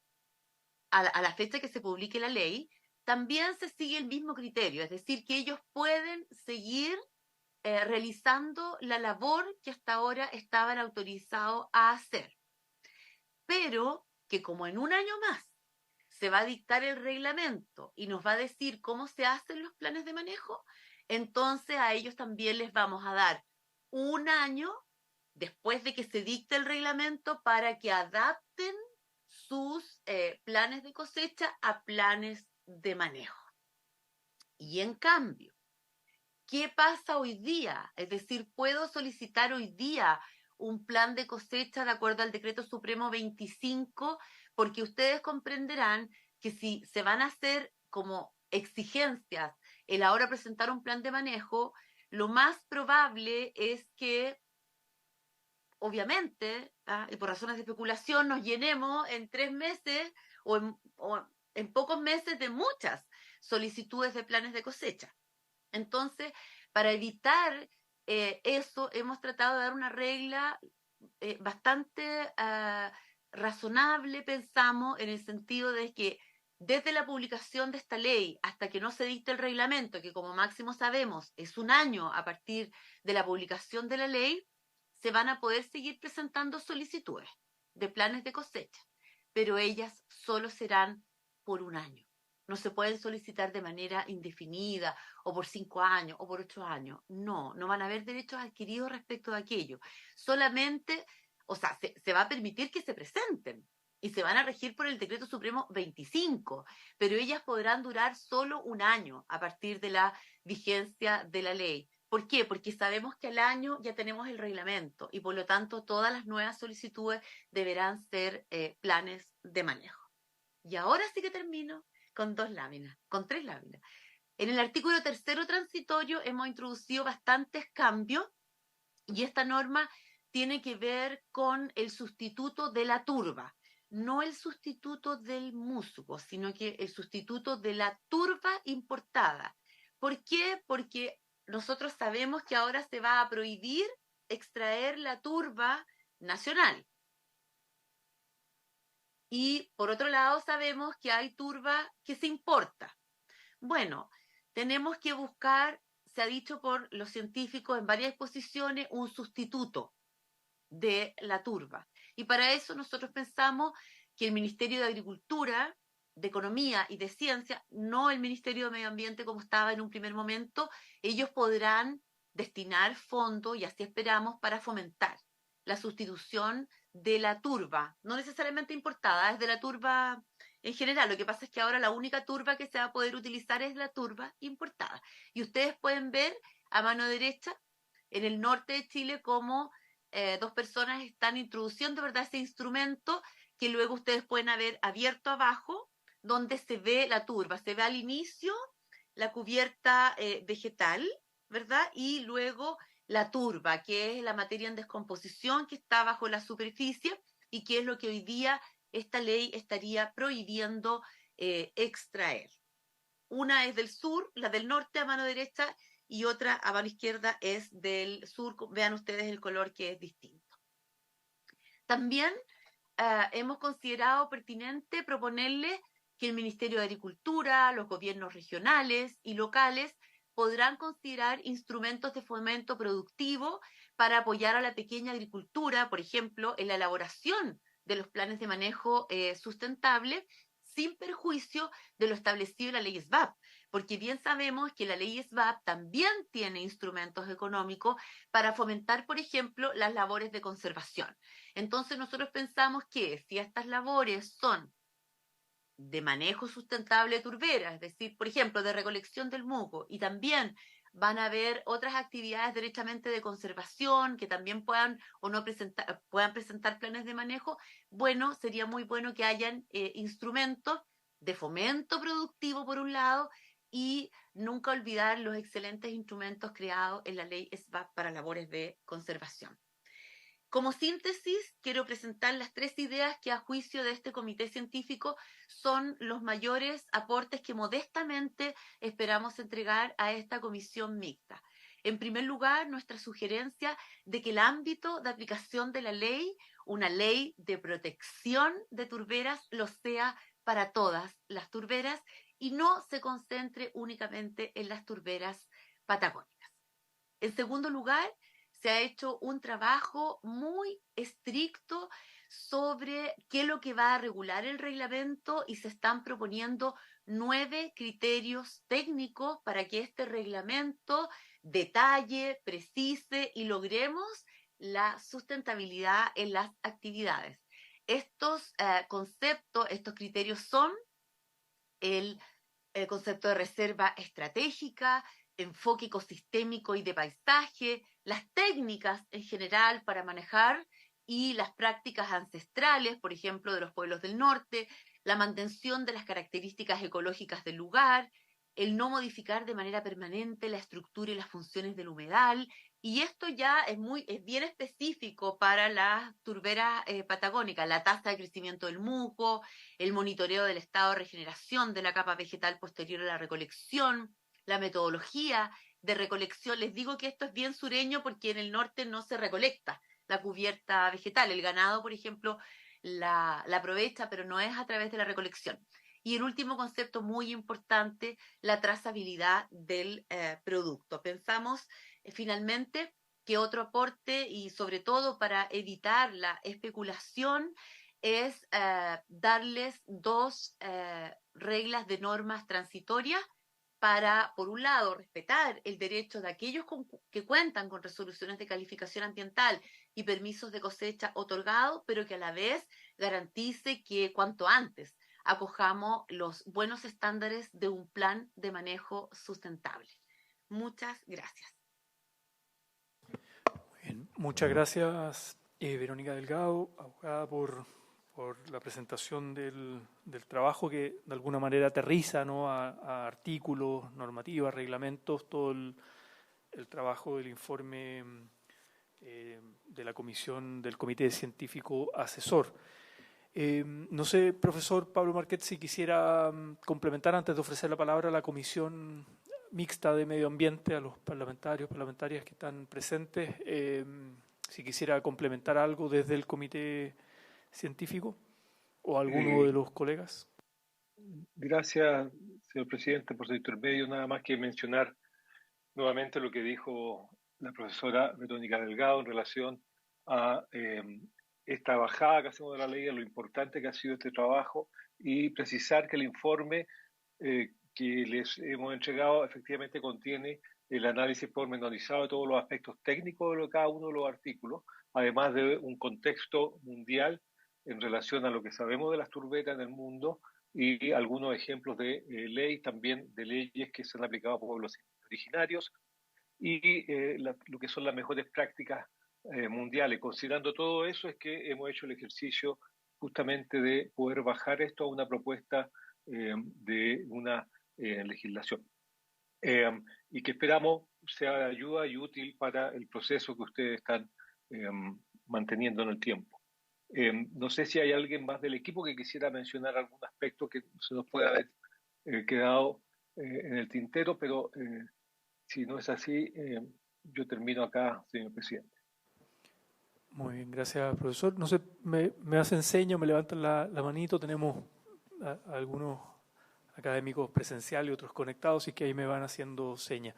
a la fecha que se publique la ley, también se sigue el mismo criterio, es decir, que ellos pueden seguir realizando la labor que hasta ahora estaban autorizados a hacer. Pero que como en un año más se va a dictar el reglamento y nos va a decir cómo se hacen los planes de manejo, entonces a ellos también les vamos a dar un año después de que se dicte el reglamento para que adapten sus planes de cosecha a planes de manejo. Y en cambio, ¿qué pasa hoy día? Es decir, ¿puedo solicitar hoy día un plan de cosecha de acuerdo al Decreto Supremo 25? Porque ustedes comprenderán que si se van a hacer como exigencias el ahora presentar un plan de manejo, lo más probable es que, obviamente, y por razones de especulación, nos llenemos en 3 meses o en pocos meses de muchas solicitudes de planes de cosecha. Entonces, para evitar eso, hemos tratado de dar una regla bastante razonable, pensamos, en el sentido de que desde la publicación de esta ley hasta que no se dicte el reglamento, que como máximo sabemos es un año a partir de la publicación de la ley, se van a poder seguir presentando solicitudes de planes de cosecha, pero ellas solo serán por un año. No se pueden solicitar de manera indefinida o por 5 años o por 8 años. No van a haber derechos adquiridos respecto de aquello. Solamente, o sea, se va a permitir que se presenten y se van a regir por el Decreto Supremo 25, pero ellas podrán durar solo un año a partir de la vigencia de la ley. ¿Por qué? Porque sabemos que al año ya tenemos el reglamento y por lo tanto todas las nuevas solicitudes deberán ser planes de manejo. Y ahora sí que termino con 3 láminas. En el artículo 3º transitorio hemos introducido bastantes cambios y esta norma tiene que ver con el sustituto de la turba, no el sustituto del musgo, sino que el sustituto de la turba importada. ¿Por qué? Porque nosotros sabemos que ahora se va a prohibir extraer la turba nacional. Y por otro lado sabemos que hay turba que se importa. Bueno, tenemos que buscar, se ha dicho por los científicos en varias exposiciones, un sustituto de la turba. Y para eso nosotros pensamos que el Ministerio de Agricultura, de Economía y de Ciencia, no el Ministerio de Medio Ambiente como estaba en un primer momento, ellos podrán destinar fondos, y así esperamos, para fomentar la sustitución de la turba, no necesariamente importada, es de la turba en general. Lo que pasa es que ahora la única turba que se va a poder utilizar es la turba importada. Y ustedes pueden ver a mano derecha, en el norte de Chile, cómo dos personas están introduciendo, ¿verdad?, ese instrumento que luego ustedes pueden haber abierto abajo, donde se ve la turba. Se ve al inicio la cubierta vegetal, ¿verdad? Y luego la turba, que es la materia en descomposición que está bajo la superficie y que es lo que hoy día esta ley estaría prohibiendo extraer. Una es del sur, la del norte a mano derecha, y otra a mano izquierda es del sur. Vean ustedes el color que es distinto. También hemos considerado pertinente proponerle que el Ministerio de Agricultura, los gobiernos regionales y locales podrán considerar instrumentos de fomento productivo para apoyar a la pequeña agricultura, por ejemplo, en la elaboración de los planes de manejo sustentable, sin perjuicio de lo establecido en la ley SBAP, porque bien sabemos que la ley SBAP también tiene instrumentos económicos para fomentar, por ejemplo, las labores de conservación. Entonces nosotros pensamos que si estas labores son de manejo sustentable de turberas, es decir, por ejemplo, de recolección del musgo, y también van a haber otras actividades derechamente de conservación que también puedan o no puedan presentar planes de manejo, bueno, sería muy bueno que hayan instrumentos de fomento productivo por un lado, y nunca olvidar los excelentes instrumentos creados en la ley SBAP para labores de conservación. Como síntesis, quiero presentar las 3 ideas que a juicio de este comité científico son los mayores aportes que modestamente esperamos entregar a esta comisión mixta. En primer lugar, nuestra sugerencia de que el ámbito de aplicación de la ley, una ley de protección de turberas, lo sea para todas las turberas y no se concentre únicamente en las turberas patagónicas. En segundo lugar, se ha hecho un trabajo muy estricto sobre qué es lo que va a regular el reglamento y se están proponiendo 9 criterios técnicos para que este reglamento detalle, precise y logremos la sustentabilidad en las actividades. Estos conceptos, estos criterios son el concepto de reserva estratégica, enfoque ecosistémico y de paisaje, las técnicas en general para manejar y las prácticas ancestrales, por ejemplo, de los pueblos del norte, la mantención de las características ecológicas del lugar, el no modificar de manera permanente la estructura y las funciones del humedal, y esto ya es bien específico para las turberas patagónicas, la tasa de crecimiento del musgo, el monitoreo del estado de regeneración de la capa vegetal posterior a la recolección, la metodología de recolección. Les digo que esto es bien sureño porque en el norte no se recolecta la cubierta vegetal. El ganado, por ejemplo, la aprovecha, pero no es a través de la recolección. Y el último concepto muy importante, la trazabilidad del producto. Pensamos finalmente que otro aporte, y sobre todo para evitar la especulación, es darles 2 reglas de normas transitorias para, por un lado, respetar el derecho de aquellos que cuentan con resoluciones de calificación ambiental y permisos de cosecha otorgados, pero que a la vez garantice que cuanto antes acojamos los buenos estándares de un plan de manejo sustentable. Muchas gracias. Bien, muchas gracias, Verónica Delgado, abogada, por la presentación del trabajo que de alguna manera aterriza, ¿no?, a artículos, normativas, reglamentos, todo el trabajo del informe de la comisión del Comité Científico Asesor. No sé, profesor Pablo Marquet, si quisiera complementar antes de ofrecer la palabra a la comisión mixta de medio ambiente, a los parlamentarias que están presentes, si quisiera complementar algo desde el comité científico o alguno de los colegas. Gracias, señor presidente, por su intermedio. Nada más que mencionar nuevamente lo que dijo la profesora Verónica Delgado en relación a esta bajada que hacemos de la ley, a lo importante que ha sido este trabajo, y precisar que el informe que les hemos entregado efectivamente contiene el análisis pormenorizado de todos los aspectos técnicos de cada uno de los artículos, además de un contexto mundial en relación a lo que sabemos de las turberas en el mundo, y algunos ejemplos de ley, también de leyes que se han aplicado a pueblos originarios y lo que son las mejores prácticas mundiales. Considerando todo eso es que hemos hecho el ejercicio justamente de poder bajar esto a una propuesta de una legislación y que esperamos sea de ayuda y útil para el proceso que ustedes están manteniendo en el tiempo. No sé si hay alguien más del equipo que quisiera mencionar algún aspecto que se nos pueda haber quedado en el tintero, pero si no es así, yo termino acá, señor presidente. Muy bien, gracias, profesor. No sé, me hacen señas, me levantan la manito. Tenemos algunos académicos presenciales y otros conectados, y que ahí me van haciendo señas.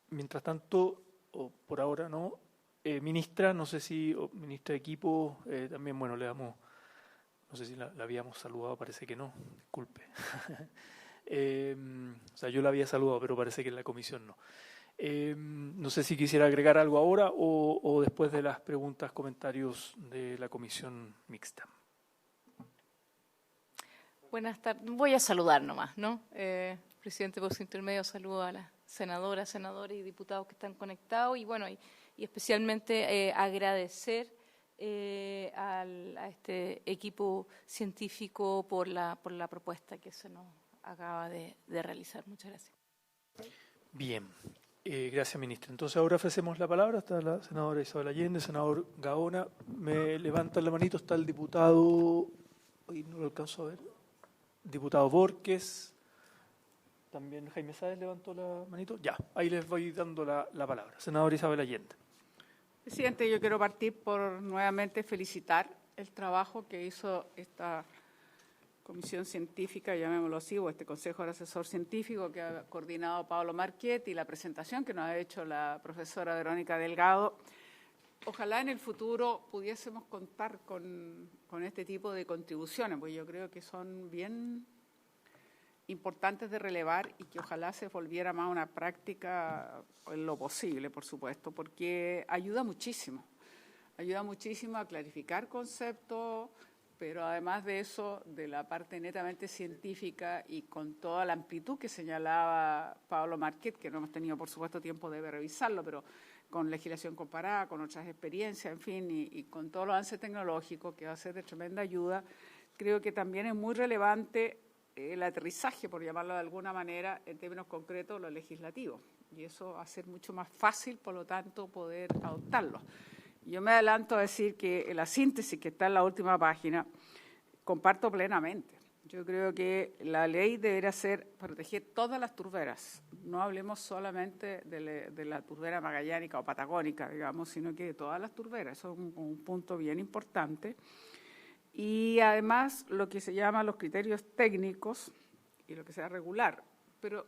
Mientras tanto, o por ahora no, ministra, no sé si, ministra de equipo, también, bueno, le damos, no sé si la habíamos saludado, parece que no, disculpe. O sea, yo la había saludado, pero parece que en la comisión no. No sé si quisiera agregar algo ahora o después de las preguntas, comentarios de la comisión mixta. Buenas tardes. Voy a saludar nomás, ¿no? Presidente, por su intermedio, saludo a las senadoras, senadores y diputados que están conectados y bueno, y especialmente agradecer a este equipo científico por la propuesta que se nos acaba de realizar. Muchas gracias. Bien, gracias, ministra. Entonces ahora ofrecemos la palabra hasta la senadora Isabel Allende, senador Gaona. Me levantan la manito, está el diputado, hoy no lo alcanzo a ver, diputado Borges, también Jaime Sáez levantó la manito. Ya, ahí les voy dando la palabra. Senadora Isabel Allende. Presidente, yo quiero partir por nuevamente felicitar el trabajo que hizo esta comisión científica, llamémoslo así, o este Consejo de Asesor Científico que ha coordinado Pablo Marchetti y la presentación que nos ha hecho la profesora Verónica Delgado. Ojalá en el futuro pudiésemos contar con este tipo de contribuciones, porque yo creo que son bien importantes de relevar y que ojalá se volviera más una práctica en lo posible, por supuesto, porque ayuda muchísimo a clarificar conceptos, pero además de eso, de la parte netamente científica y con toda la amplitud que señalaba Pablo Marchetti, que no hemos tenido, por supuesto, tiempo de revisarlo, pero con legislación comparada, con otras experiencias, en fin, y con todo el avance tecnológico que va a ser de tremenda ayuda, creo que también es muy relevante el aterrizaje, por llamarlo de alguna manera, en términos concretos, lo legislativo. Y eso va a ser mucho más fácil, por lo tanto, poder adoptarlo. Yo me adelanto a decir que la síntesis que está en la última página comparto plenamente. Yo creo que la ley debería ser proteger todas las turberas. No hablemos solamente de la turbera magallánica o patagónica, digamos, sino que de todas las turberas. Eso es un punto bien importante. Y además lo que se llama los criterios técnicos y lo que sea regular. Pero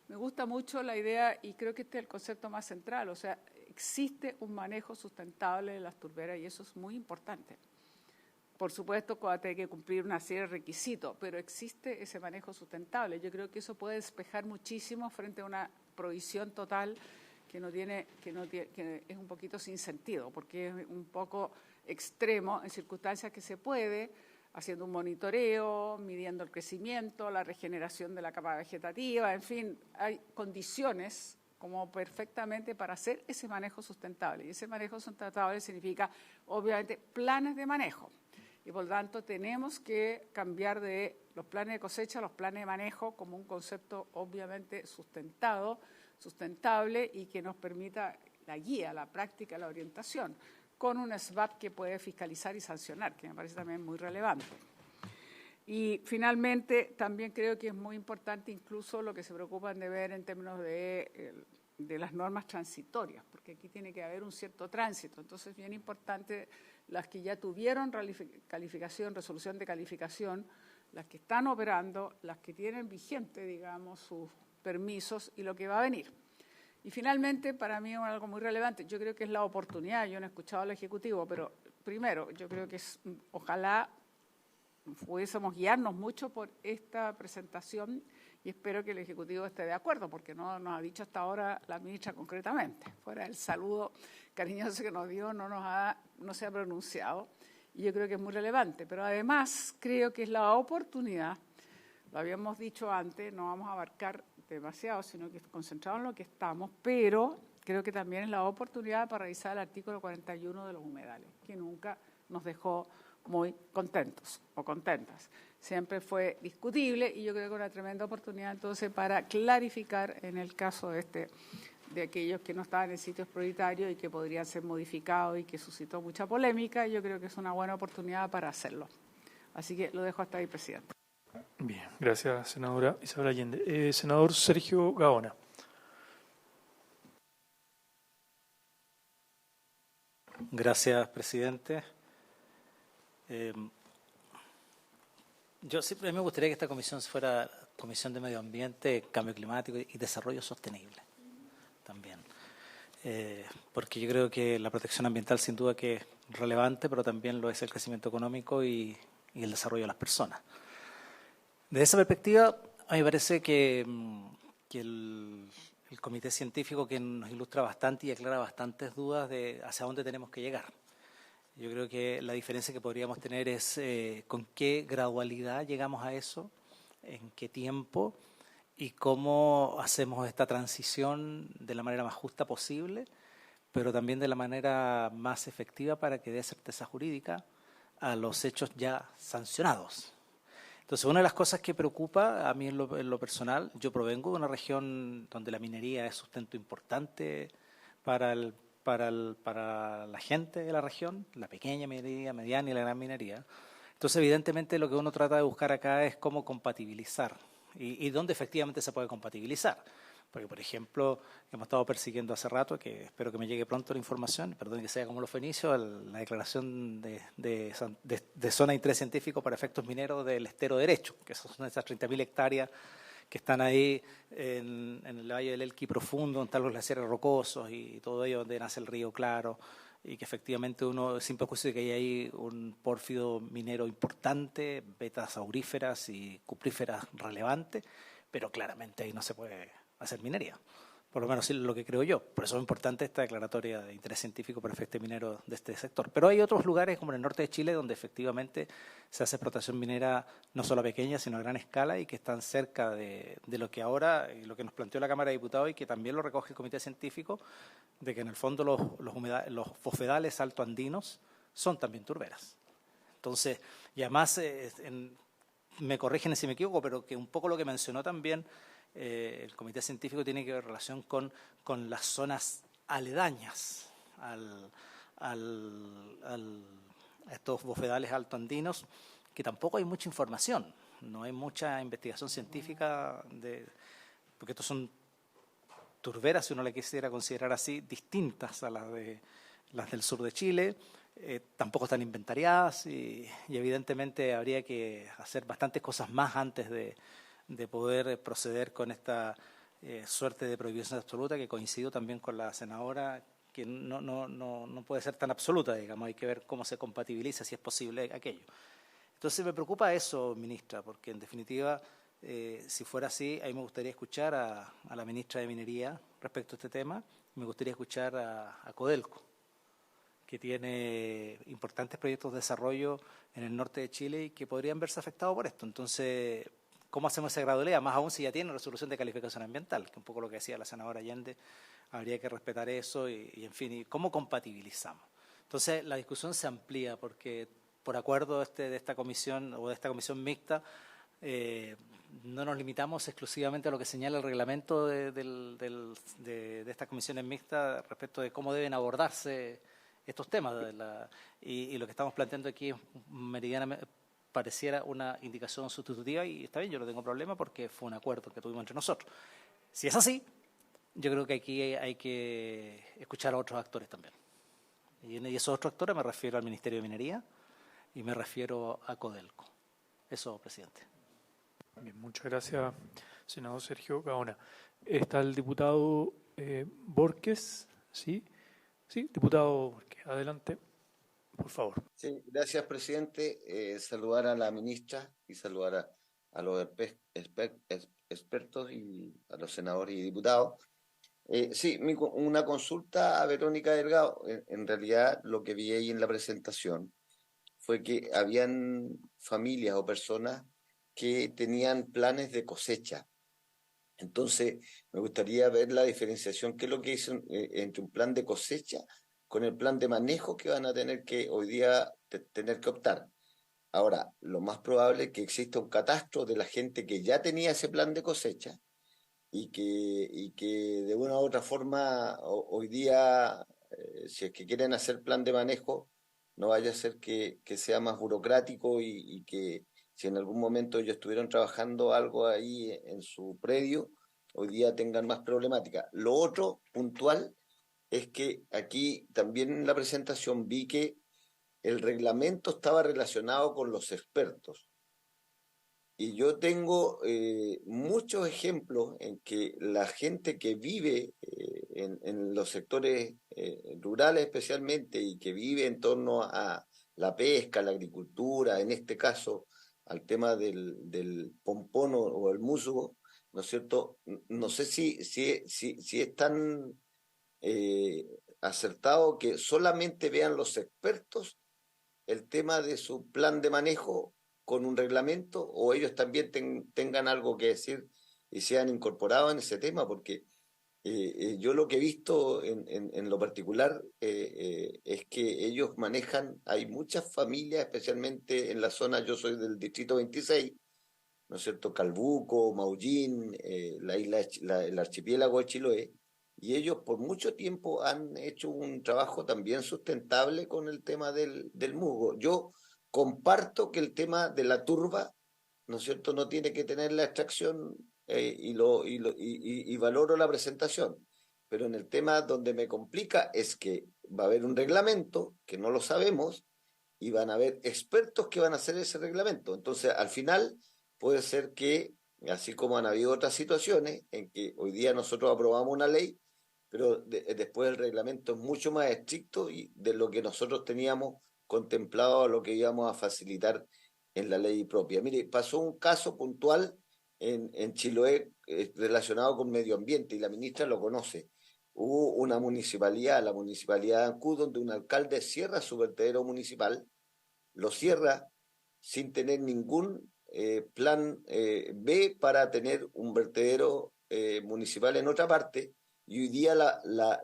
me gusta mucho la idea y creo que este es el concepto más central. O sea, existe un manejo sustentable de las turberas y eso es muy importante. Por supuesto, hay que cumplir una serie de requisitos, pero existe ese manejo sustentable. Yo creo que eso puede despejar muchísimo frente a una prohibición total que es un poquito sin sentido, porque es un poco extremo en circunstancias que se puede, haciendo un monitoreo, midiendo el crecimiento, la regeneración de la capa vegetativa, en fin, hay condiciones como perfectamente para hacer ese manejo sustentable. Y ese manejo sustentable significa, obviamente, planes de manejo. Y por lo tanto tenemos que cambiar de los planes de cosecha a los planes de manejo como un concepto obviamente sustentable y que nos permita la guía, la práctica, la orientación, con un SBAP que puede fiscalizar y sancionar, que me parece también muy relevante. Y finalmente también creo que es muy importante incluso lo que se preocupan de ver en términos de las normas transitorias, porque aquí tiene que haber un cierto tránsito. Entonces es bien importante las que ya tuvieron resolución de calificación, las que están operando, las que tienen vigente, digamos, sus permisos y lo que va a venir. Y finalmente, para mí es algo muy relevante, yo creo que es la oportunidad, yo no he escuchado al Ejecutivo, pero primero, yo creo que ojalá pudiésemos guiarnos mucho por esta presentación y espero que el Ejecutivo esté de acuerdo, porque no nos ha dicho hasta ahora la ministra concretamente. Fuera del saludo cariñoso que nos dio, no se ha pronunciado. y yo creo que es muy relevante. Pero además creo que es la oportunidad, lo habíamos dicho antes, no vamos a abarcar demasiado, sino que concentrado en lo que estamos, pero creo que también es la oportunidad para revisar el artículo 41 de los humedales, que nunca nos dejó muy contentos o contentas. Siempre fue discutible y yo creo que una tremenda oportunidad entonces para clarificar en el caso de aquellos que no estaban en sitios prioritarios y que podrían ser modificados y que suscitó mucha polémica. Yo creo que es una buena oportunidad para hacerlo. Así que lo dejo hasta ahí, presidente. Bien, gracias, senadora Isabel Allende. Senador Sergio Gaona. Gracias, presidente. A mí me gustaría que esta comisión fuera Comisión de Medio Ambiente, Cambio Climático y Desarrollo Sostenible también. Porque yo creo que la protección ambiental sin duda que es relevante, pero también lo es el crecimiento económico y el desarrollo de las personas. Desde esa perspectiva, a mí me parece que el comité científico que nos ilustra bastante y aclara bastantes dudas de hacia dónde tenemos que llegar. Yo creo que la diferencia que podríamos tener es con qué gradualidad llegamos a eso, en qué tiempo y cómo hacemos esta transición de la manera más justa posible, pero también de la manera más efectiva para que dé certeza jurídica a los hechos ya sancionados. Entonces, una de las cosas que preocupa a mí en lo personal, yo provengo de una región donde la minería es sustento importante para la gente de la región, la pequeña minería, mediana y la gran minería. Entonces, evidentemente, lo que uno trata de buscar acá es cómo compatibilizar y dónde efectivamente se puede compatibilizar. Porque, por ejemplo, hemos estado persiguiendo hace rato, que espero que me llegue pronto la información, perdón que sea como los fenicios, la declaración de zona de interés científico para efectos mineros del estero derecho, que son esas 30.000 hectáreas que están ahí en el Valle del Elqui profundo, donde están los glaciares rocosos y todo ello donde nace el río Claro, y que efectivamente uno, sin perjuicio de que hay ahí un pórfido minero importante, vetas auríferas y cupríferas relevantes, pero claramente ahí no se puede hacer minería, por lo menos es lo que creo yo. Por eso es importante esta declaratoria de interés científico para efectos mineros de este sector. Pero hay otros lugares, como en el norte de Chile, donde efectivamente se hace explotación minera no solo pequeña, sino a gran escala y que están cerca de lo que ahora, y lo que nos planteó la Cámara de Diputados y que también lo recoge el Comité Científico, de que en el fondo los bofedales altoandinos son también turberas. Entonces, y además, me corrigen si me equivoco, pero que un poco lo que mencionó también el comité científico tiene que ver relación con las zonas aledañas a estos bofedales altoandinos, que tampoco hay mucha información, no hay mucha investigación científica, porque estos son turberas, si uno le quisiera considerar así, distintas a las del sur de Chile, tampoco están inventariadas y evidentemente habría que hacer bastantes cosas más antes de poder proceder con esta suerte de prohibición absoluta, que coincido también con la senadora, que no puede ser tan absoluta, digamos, hay que ver cómo se compatibiliza, si es posible aquello. Entonces me preocupa eso, ministra, porque en definitiva, si fuera así, a mí me gustaría escuchar a la ministra de Minería respecto a este tema, me gustaría escuchar a Codelco, que tiene importantes proyectos de desarrollo en el norte de Chile y que podrían verse afectados por esto. Entonces, ¿cómo hacemos esa gradualidad? Más aún si ya tiene resolución de calificación ambiental, que un poco lo que decía la senadora Allende, habría que respetar eso y en fin, ¿y cómo compatibilizamos? Entonces, la discusión se amplía porque por acuerdo de esta comisión o de esta comisión mixta, no nos limitamos exclusivamente a lo que señala el reglamento de estas comisiones mixtas respecto de cómo deben abordarse estos temas. Y lo que estamos planteando aquí es meridianamente, pareciera una indicación sustitutiva y está bien, yo no tengo problema porque fue un acuerdo que tuvimos entre nosotros. Si es así, yo creo que aquí hay que escuchar a otros actores también. Y esos otros actores me refiero al Ministerio de Minería y me refiero a Codelco. Eso, presidente. Bien, muchas gracias, senador Sergio Gaona. Está el diputado Borges, ¿sí? Sí, diputado Borges, adelante. Por favor. Sí, gracias, presidente. Saludar a la ministra y saludar a los expertos y a los senadores y diputados. Sí, una consulta a Verónica Delgado. En realidad, lo que vi ahí en la presentación fue que habían familias o personas que tenían planes de cosecha. Entonces, me gustaría ver la diferenciación, qué es lo que hizo entre un plan de cosecha con el plan de manejo que van a tener que hoy día tener que optar. Ahora, lo más probable es que exista un catastro de la gente que ya tenía ese plan de cosecha y que de una u otra forma hoy día, si es que quieren hacer plan de manejo, no vaya a ser que sea más burocrático y que si en algún momento ellos estuvieron trabajando algo ahí en su predio, hoy día tengan más problemática. Lo otro puntual es que aquí también en la presentación vi que el reglamento estaba relacionado con los expertos. Y yo tengo muchos ejemplos en que la gente que vive en los sectores rurales especialmente y que vive en torno a la pesca, la agricultura, en este caso al tema del pompón o el musgo, ¿no es cierto? No sé si es tan acertado que solamente vean los expertos el tema de su plan de manejo con un reglamento, o ellos también tengan algo que decir y sean incorporados en ese tema, porque yo lo que he visto en lo particular es que ellos manejan, hay muchas familias, especialmente en la zona, yo soy del distrito 26, ¿no es cierto? Calbuco, Maullín, la isla, el archipiélago de Chiloé, y ellos por mucho tiempo han hecho un trabajo también sustentable con el tema del musgo. Yo comparto que el tema de la turba, ¿no es cierto?, no tiene que tener la extracción y valoro la presentación, pero en el tema donde me complica es que va a haber un reglamento que no lo sabemos y van a haber expertos que van a hacer ese reglamento. Entonces, al final puede ser que, así como han habido otras situaciones en que hoy día nosotros aprobamos una ley, pero después el reglamento es mucho más estricto y de lo que nosotros teníamos contemplado a lo que íbamos a facilitar en la ley propia. Mire, pasó un caso puntual en Chiloé relacionado con medio ambiente y la ministra lo conoce. Hubo una municipalidad, la municipalidad de Ancud, donde un alcalde cierra su vertedero municipal, lo cierra sin tener ningún plan B para tener un vertedero municipal en otra parte, y hoy día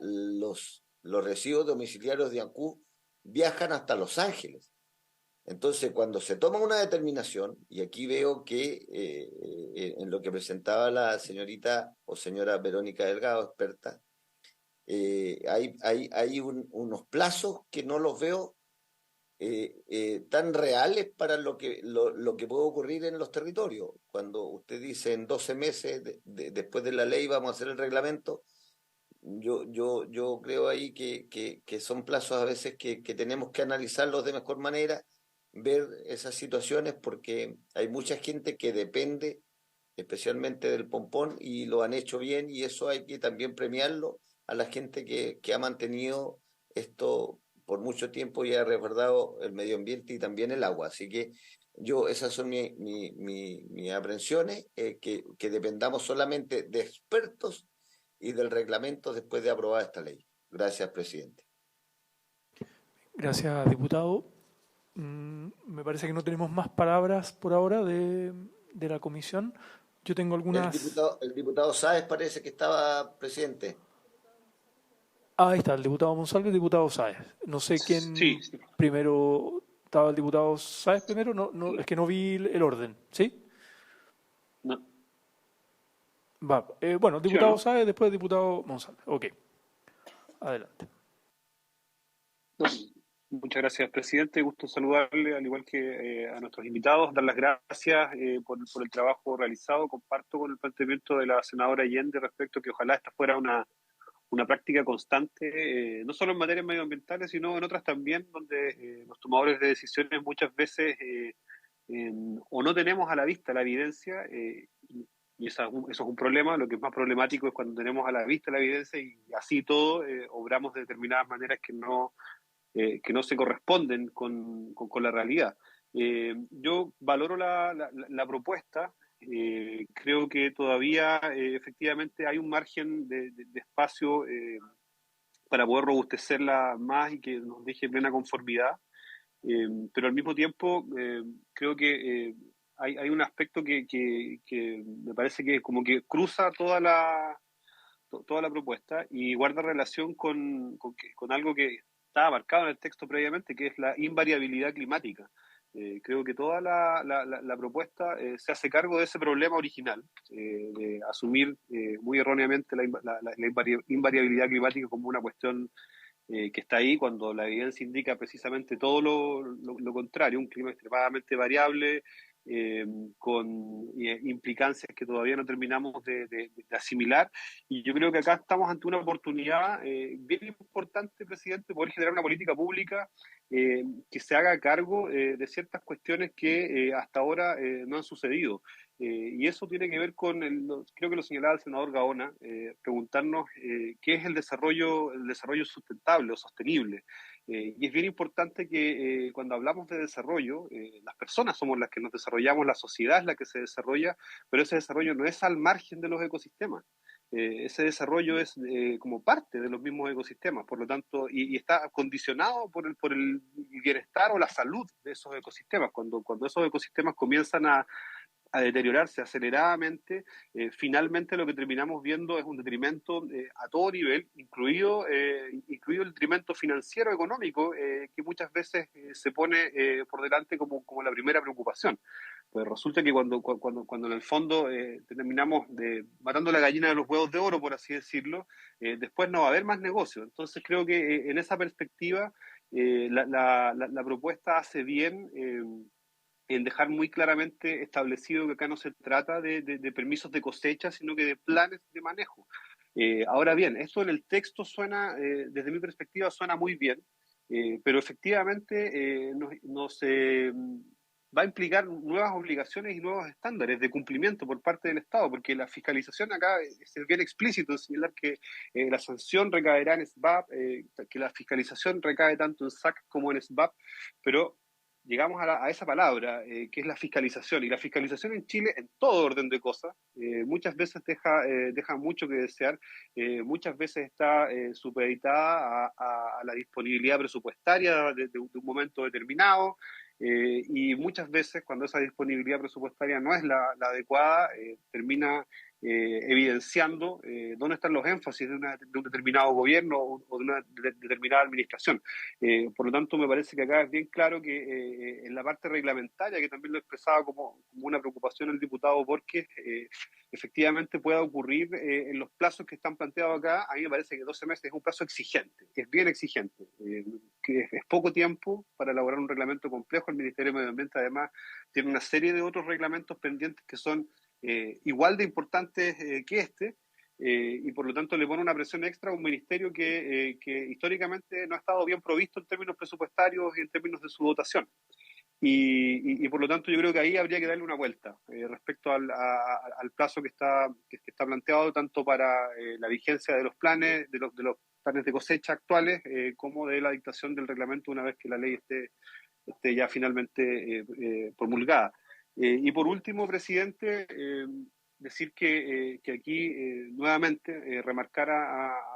los residuos domiciliarios de Ancud viajan hasta Los Ángeles. Entonces, cuando se toma una determinación, y aquí veo que en lo que presentaba la señorita o señora Verónica Delgado, experta, hay unos plazos que no los veo tan reales para lo que puede ocurrir en los territorios. Cuando usted dice en 12 meses después de la ley vamos a hacer el reglamento, yo creo ahí que son plazos a veces que tenemos que analizarlos de mejor manera, ver esas situaciones, porque hay mucha gente que depende especialmente del pompón y lo han hecho bien, y eso hay que también premiarlo a la gente que ha mantenido esto por mucho tiempo y ha resguardado el medio ambiente y también el agua. Así que esas son mis aprensiones, que dependamos solamente de expertos y del reglamento después de aprobar esta ley. Gracias, presidente. Gracias, diputado. Me parece que no tenemos más palabras por ahora de la comisión. Yo tengo algunas... El diputado Sáez parece que estaba, presidente. Ahí está, el diputado Monsalve y el diputado Sáez. No sé quién primero... ¿Estaba el diputado Sáez primero? No, es que no vi el orden. ¿Sí? No. Va. Bueno, diputado Sáez, después diputado Monsalve. Ok. Adelante. Muchas gracias, presidente. Gusto saludarle, al igual que a nuestros invitados, dar las gracias por el trabajo realizado. Comparto con el planteamiento de la senadora Allende respecto a que ojalá esta fuera una práctica constante, no solo en materias medioambientales, sino en otras también, donde los tomadores de decisiones muchas veces o no tenemos a la vista la evidencia, y eso es un problema. Lo que es más problemático es cuando tenemos a la vista la evidencia y así todo obramos de determinadas maneras que no se corresponden con la realidad. Yo valoro la propuesta. Creo que todavía efectivamente hay un margen de espacio para poder robustecerla más y que nos deje plena conformidad. pero al mismo tiempo creo que hay un aspecto que me parece que como que cruza toda la propuesta y guarda relación con algo que estaba marcado en el texto previamente, que es la invariabilidad climática. Creo que toda la propuesta se hace cargo de ese problema original, de asumir muy erróneamente la invariabilidad climática como una cuestión que está ahí cuando la evidencia indica precisamente todo lo contrario, un clima extremadamente variable, con implicancias que todavía no terminamos de asimilar. Y yo creo que acá estamos ante una oportunidad bien importante, presidente, poder generar una política pública que se haga cargo de ciertas cuestiones que hasta ahora no han sucedido. Y eso tiene que ver con, creo que lo señalaba el senador Gaona, preguntarnos qué es el desarrollo sustentable o sostenible. Y es bien importante que cuando hablamos de desarrollo, las personas somos las que nos desarrollamos, la sociedad es la que se desarrolla, pero ese desarrollo no es al margen de los ecosistemas. Ese desarrollo es como parte de los mismos ecosistemas, por lo tanto, y está condicionado por el bienestar o la salud de esos ecosistemas. Cuando esos ecosistemas comienzan a deteriorarse aceleradamente, finalmente lo que terminamos viendo es un detrimento a todo nivel, incluido el detrimento financiero económico, que muchas veces se pone por delante como la primera preocupación. Pues resulta que cuando en el fondo terminamos matando la gallina de los huevos de oro, por así decirlo, después no va a haber más negocio. Entonces creo que en esa perspectiva la propuesta hace bien en dejar muy claramente establecido que acá no se trata de permisos de cosecha, sino que de planes de manejo. Ahora bien, esto en el texto suena, desde mi perspectiva, suena muy bien, pero efectivamente nos va a implicar nuevas obligaciones y nuevos estándares de cumplimiento por parte del Estado, porque la fiscalización acá es bien explícito, señalar que la sanción recaerá en SBAP, que la fiscalización recae tanto en SAC como en SBAP, pero llegamos a esa palabra, que es la fiscalización. Y la fiscalización en Chile, en todo orden de cosas, muchas veces deja mucho que desear, muchas veces está supeditada a la disponibilidad presupuestaria de un momento determinado, y muchas veces cuando esa disponibilidad presupuestaria no es la adecuada, termina evidenciando dónde están los énfasis de un determinado gobierno o de una determinada administración. Por lo tanto, me parece que acá es bien claro que en la parte reglamentaria, que también lo expresaba como una preocupación el diputado Borges, efectivamente pueda ocurrir en los plazos que están planteados acá. A mí me parece que 12 meses es un plazo exigente, es bien exigente, que es poco tiempo para elaborar un reglamento complejo. El Ministerio de Medio Ambiente además tiene una serie de otros reglamentos pendientes que son igual de importantes que este, y por lo tanto le pone una presión extra a un ministerio que históricamente no ha estado bien provisto en términos presupuestarios y en términos de su dotación. Y por lo tanto yo creo que ahí habría que darle una vuelta respecto al plazo que está planteado, tanto para la vigencia de los planes, de los planes de cosecha actuales, como de la dictación del reglamento una vez que la ley esté ya finalmente promulgada. Y por último, presidente, decir que aquí nuevamente remarcar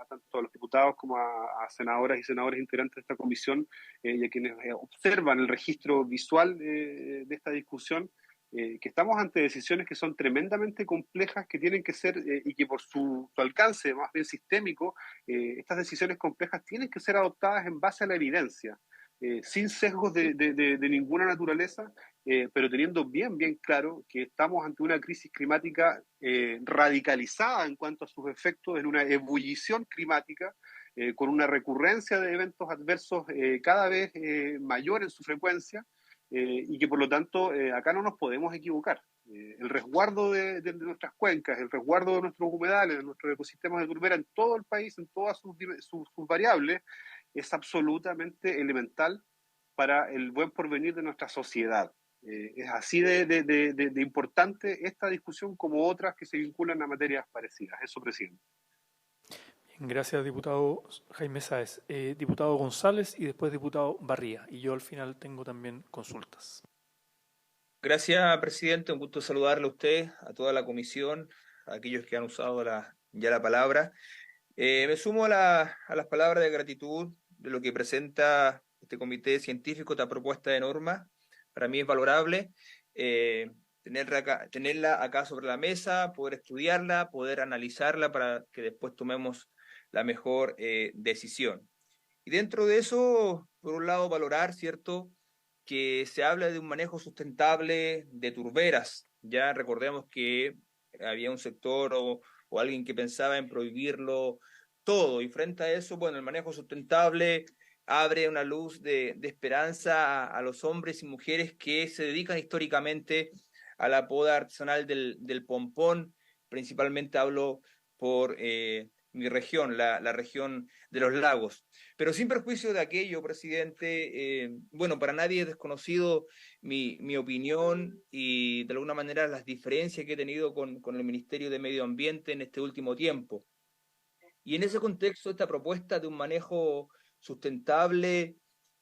tanto a los diputados como a senadoras y senadores integrantes de esta comisión y a quienes observan el registro visual de esta discusión, que estamos ante decisiones que son tremendamente complejas, que tienen que ser, y que por su alcance más bien sistémico, estas decisiones complejas tienen que ser adoptadas en base a la evidencia. Sin sesgos de ninguna naturaleza, pero teniendo bien claro que estamos ante una crisis climática radicalizada en cuanto a sus efectos, en una ebullición climática, con una recurrencia de eventos adversos cada vez mayor en su frecuencia, y que por lo tanto acá no nos podemos equivocar. El resguardo de nuestras cuencas, el resguardo de nuestros humedales, de nuestros ecosistemas de turbera en todo el país, en todas sus variables, es absolutamente elemental para el buen porvenir de nuestra sociedad. Es así de importante esta discusión como otras que se vinculan a materias parecidas. Eso, presidente. Bien, gracias, diputado Jaime Sáez. Diputado González y después diputado Barría. Y yo al final tengo también consultas. Gracias, presidente. Un gusto saludarle a usted, a toda la comisión, a aquellos que han usado ya la palabra. Me sumo a las palabras de gratitud de lo que presenta este comité científico, esta propuesta de norma. Para mí es valorable tenerla acá sobre la mesa, poder estudiarla, poder analizarla para que después tomemos la mejor decisión. Y dentro de eso, por un lado, valorar, ¿cierto?, que se habla de un manejo sustentable de turberas. Ya recordemos que había un sector o alguien que pensaba en prohibirlo todo, y frente a eso, bueno, el manejo sustentable abre una luz de esperanza a los hombres y mujeres que se dedican históricamente a la poda artesanal del pompón. Principalmente hablo por mi región, la región de los lagos. Pero sin perjuicio de aquello, presidente, bueno, para nadie es desconocido mi opinión y de alguna manera las diferencias que he tenido con el Ministerio de Medio Ambiente en este último tiempo. Y en ese contexto, esta propuesta de un manejo sustentable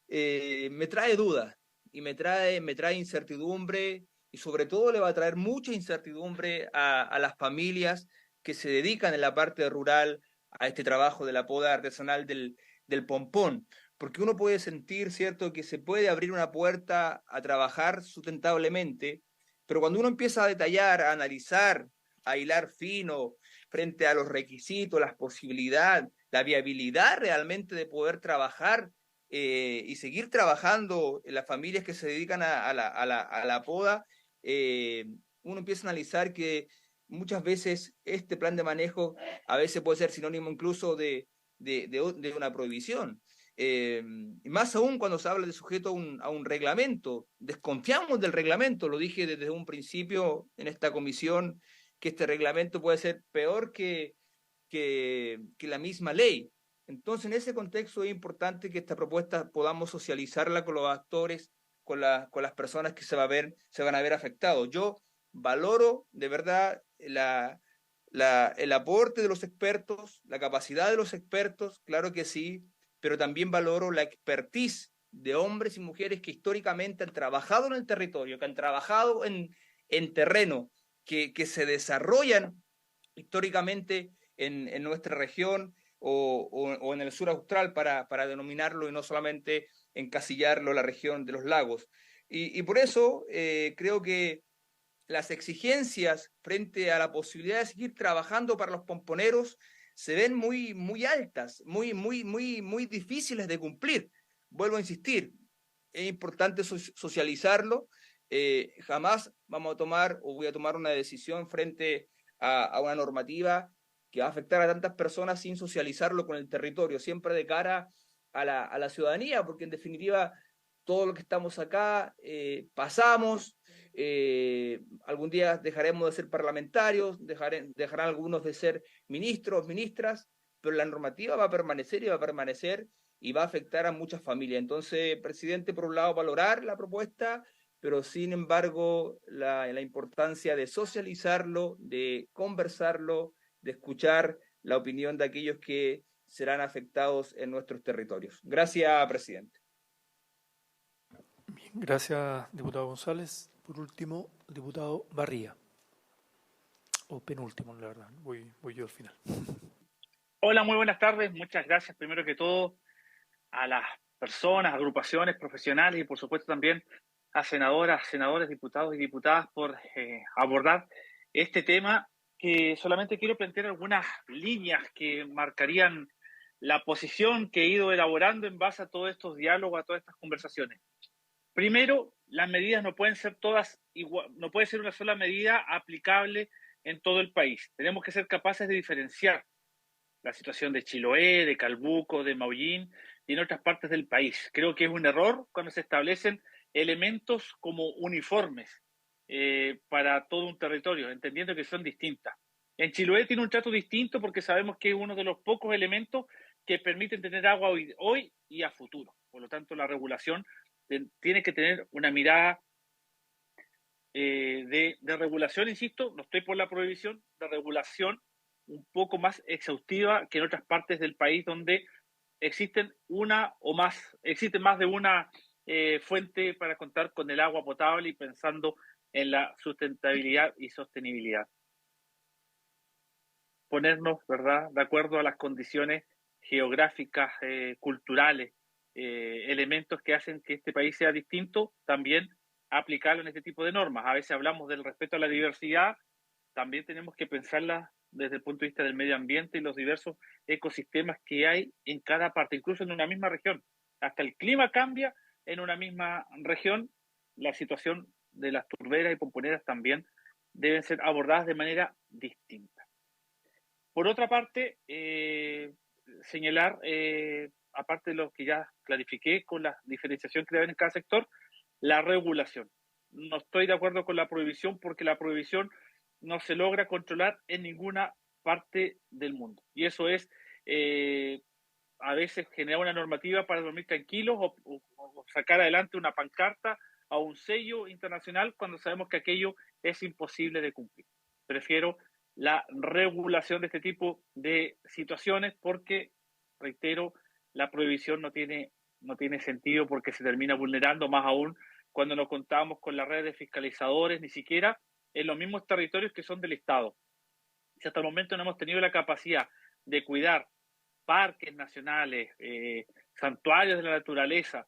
me trae dudas y me trae incertidumbre, y sobre todo le va a traer mucha incertidumbre a las familias que se dedican en la parte rural a este trabajo de la poda artesanal del pompón, porque uno puede sentir, ¿cierto?, que se puede abrir una puerta a trabajar sustentablemente, pero cuando uno empieza a detallar, a analizar, a hilar fino frente a los requisitos, las posibilidades, la viabilidad realmente de poder trabajar y seguir trabajando en las familias que se dedican a la poda, uno empieza a analizar que muchas veces este plan de manejo a veces puede ser sinónimo incluso de una prohibición. Y más aún cuando se habla de sujeto a un reglamento. Desconfiamos del reglamento, lo dije desde un principio en esta comisión, que este reglamento puede ser peor que la misma ley. Entonces, en ese contexto es importante que esta propuesta podamos socializarla con los actores, con las personas que se van a ver afectados. Yo valoro de verdad el aporte de los expertos, la capacidad de los expertos, claro que sí, pero también valoro la expertise de hombres y mujeres que históricamente han trabajado en el territorio, que han trabajado en terreno, que se desarrollan históricamente en nuestra región o en el sur austral, para denominarlo y no solamente encasillarlo la región de los lagos. Y por eso creo que las exigencias frente a la posibilidad de seguir trabajando para los pomponeros se ven muy, muy altas, muy difíciles de cumplir. Vuelvo a insistir, es importante socializarlo. Jamás vamos a tomar o voy a tomar una decisión frente a una normativa que va a afectar a tantas personas sin socializarlo con el territorio, siempre de cara a la ciudadanía, porque en definitiva todo lo que estamos acá pasamos, algún día dejaremos de ser parlamentarios, dejarán algunos de ser ministros, ministras, pero la normativa va a permanecer y va a afectar a muchas familias. Entonces, presidente, por un lado, valorar la propuesta, pero sin embargo, la importancia de socializarlo, de conversarlo, de escuchar la opinión de aquellos que serán afectados en nuestros territorios. Gracias, presidente. Bien, gracias, diputado González. Por último, el diputado Barría. O penúltimo, la verdad. Voy yo al final. Hola, muy buenas tardes. Muchas gracias, primero que todo, a las personas, agrupaciones profesionales y, por supuesto, también a senadoras, senadores, diputados y diputadas por abordar este tema, que solamente quiero plantear algunas líneas que marcarían la posición que he ido elaborando en base a todos estos diálogos, a todas estas conversaciones. Primero, las medidas no pueden ser todas igual, no puede ser una sola medida aplicable en todo el país. Tenemos que ser capaces de diferenciar la situación de Chiloé, de Calbuco, de Maullín y en otras partes del país. Creo que es un error cuando se establecen elementos como uniformes para todo un territorio, entendiendo que son distintas. En Chiloé tiene un trato distinto porque sabemos que es uno de los pocos elementos que permiten tener agua hoy y a futuro. Por lo tanto, la regulación tiene que tener una mirada de regulación, insisto, no estoy por la prohibición, de regulación un poco más exhaustiva que en otras partes del país donde existen más de una fuente para contar con el agua potable y pensando en la sustentabilidad y sostenibilidad. Ponernos, ¿verdad?, de acuerdo a las condiciones geográficas, culturales elementos que hacen que este país sea distinto, también aplicarlo en este tipo de normas. A veces hablamos del respeto a la diversidad, también tenemos que pensarla desde el punto de vista del medio ambiente y los diversos ecosistemas que hay en cada parte, incluso en una misma región. Hasta el clima cambia en una misma región. La situación de las turberas y pomponeras también deben ser abordadas de manera distinta. Por otra parte, señalar, aparte de lo que ya clarifiqué con la diferenciación que debe haber en cada sector, la regulación. No estoy de acuerdo con la prohibición porque la prohibición no se logra controlar en ninguna parte del mundo. Y eso es, a veces, generar una normativa para dormir tranquilos o sacar adelante una pancarta a un sello internacional cuando sabemos que aquello es imposible de cumplir. Prefiero la regulación de este tipo de situaciones porque, reitero, la prohibición no tiene sentido porque se termina vulnerando, más aún cuando no contamos con la red de fiscalizadores, ni siquiera en los mismos territorios que son del Estado. Si hasta el momento no hemos tenido la capacidad de cuidar parques nacionales, santuarios de la naturaleza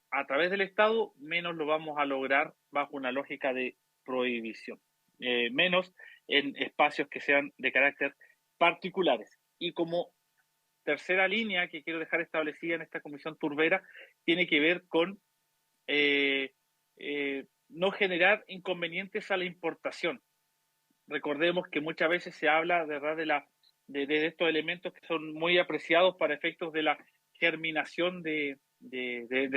a través del Estado, menos lo vamos a lograr bajo una lógica de prohibición, menos en espacios que sean de carácter particulares. Y como tercera línea que quiero dejar establecida en esta comisión turbera, tiene que ver con no generar inconvenientes a la importación. Recordemos que muchas veces se habla de estos elementos que son muy apreciados para efectos de la germinación de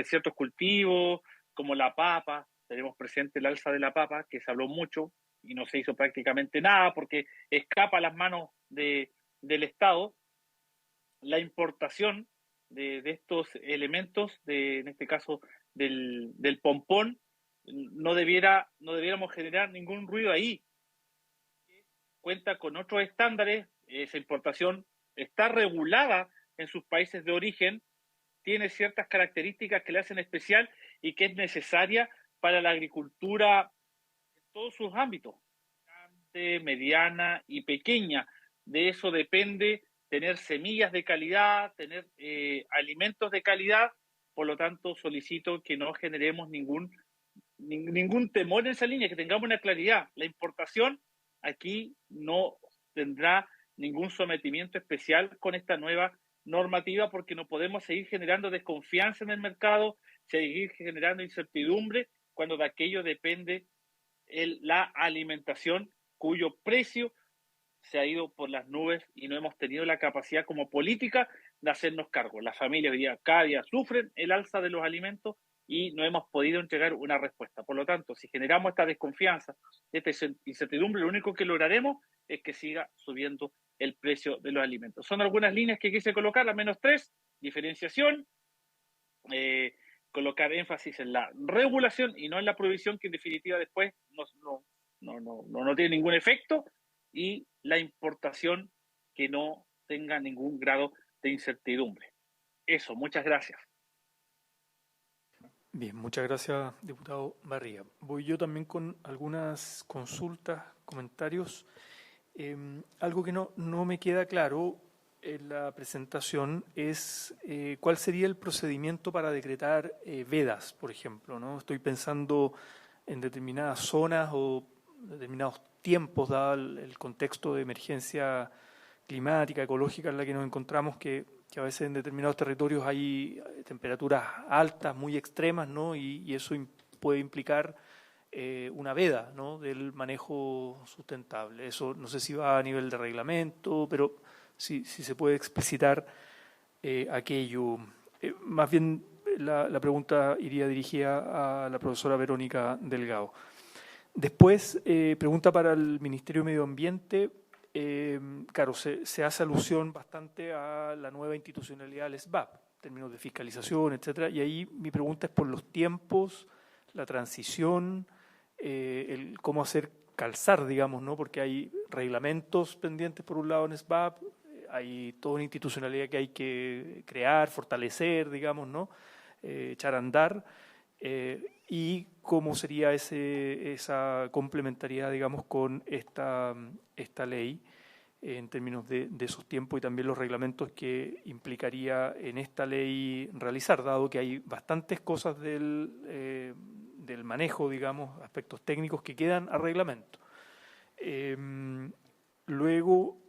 ciertos cultivos, como la papa. Tenemos presente el alza de la papa, que se habló mucho y no se hizo prácticamente nada porque escapa a las manos del Estado. La importación de estos elementos, en este caso del pompón, no debiéramos generar ningún ruido ahí. Cuenta con otros estándares, esa importación está regulada en sus países de origen, tiene ciertas características que le hacen especial y que es necesaria para la agricultura en todos sus ámbitos, grande, mediana y pequeña. De eso depende tener semillas de calidad, tener alimentos de calidad. Por lo tanto, solicito que no generemos ningún temor en esa línea, que tengamos una claridad. La importación aquí no tendrá ningún sometimiento especial con esta nueva normativa porque no podemos seguir generando desconfianza en el mercado, seguir generando incertidumbre cuando de aquello depende la alimentación cuyo precio se ha ido por las nubes y no hemos tenido la capacidad como política de hacernos cargo. Las familias cada día sufren el alza de los alimentos y no hemos podido entregar una respuesta. Por lo tanto, si generamos esta desconfianza, esta incertidumbre, lo único que lograremos es que siga subiendo el precio de los alimentos. Son algunas líneas que quise colocar, al menos 3, diferenciación, colocar énfasis en la regulación y no en la prohibición, que en definitiva después no tiene ningún efecto, y la importación que no tenga ningún grado de incertidumbre. Eso, muchas gracias. Bien, muchas gracias, diputado Barría. Voy yo también con algunas consultas, comentarios. Algo que no me queda claro en la presentación es cuál sería el procedimiento para decretar vedas, por ejemplo, ¿no? Estoy pensando en determinadas zonas o determinados tiempos, dado el contexto de emergencia climática, ecológica en la que nos encontramos, que a veces en determinados territorios hay temperaturas altas, muy extremas, ¿no? Y eso puede implicar una veda, ¿no?, del manejo sustentable. Eso no sé si va a nivel de reglamento, pero si se puede explicitar aquello. Más bien la pregunta iría dirigida a la profesora Verónica Delgado. Después, pregunta para el Ministerio de Medio Ambiente. Claro, se hace alusión bastante a la nueva institucionalidad del SBAP, en términos de fiscalización, etcétera, y ahí mi pregunta es por los tiempos, la transición, el cómo hacer calzar, digamos, ¿no? Porque hay reglamentos pendientes por un lado en SBAP, hay toda una institucionalidad que hay que crear, fortalecer, digamos, ¿no? Echar a andar, y cómo sería esa complementariedad, digamos, con esta ley. en términos de esos tiempos y también los reglamentos que implicaría en esta ley realizar, dado que hay bastantes cosas del manejo, digamos, aspectos técnicos que quedan a reglamento. Luego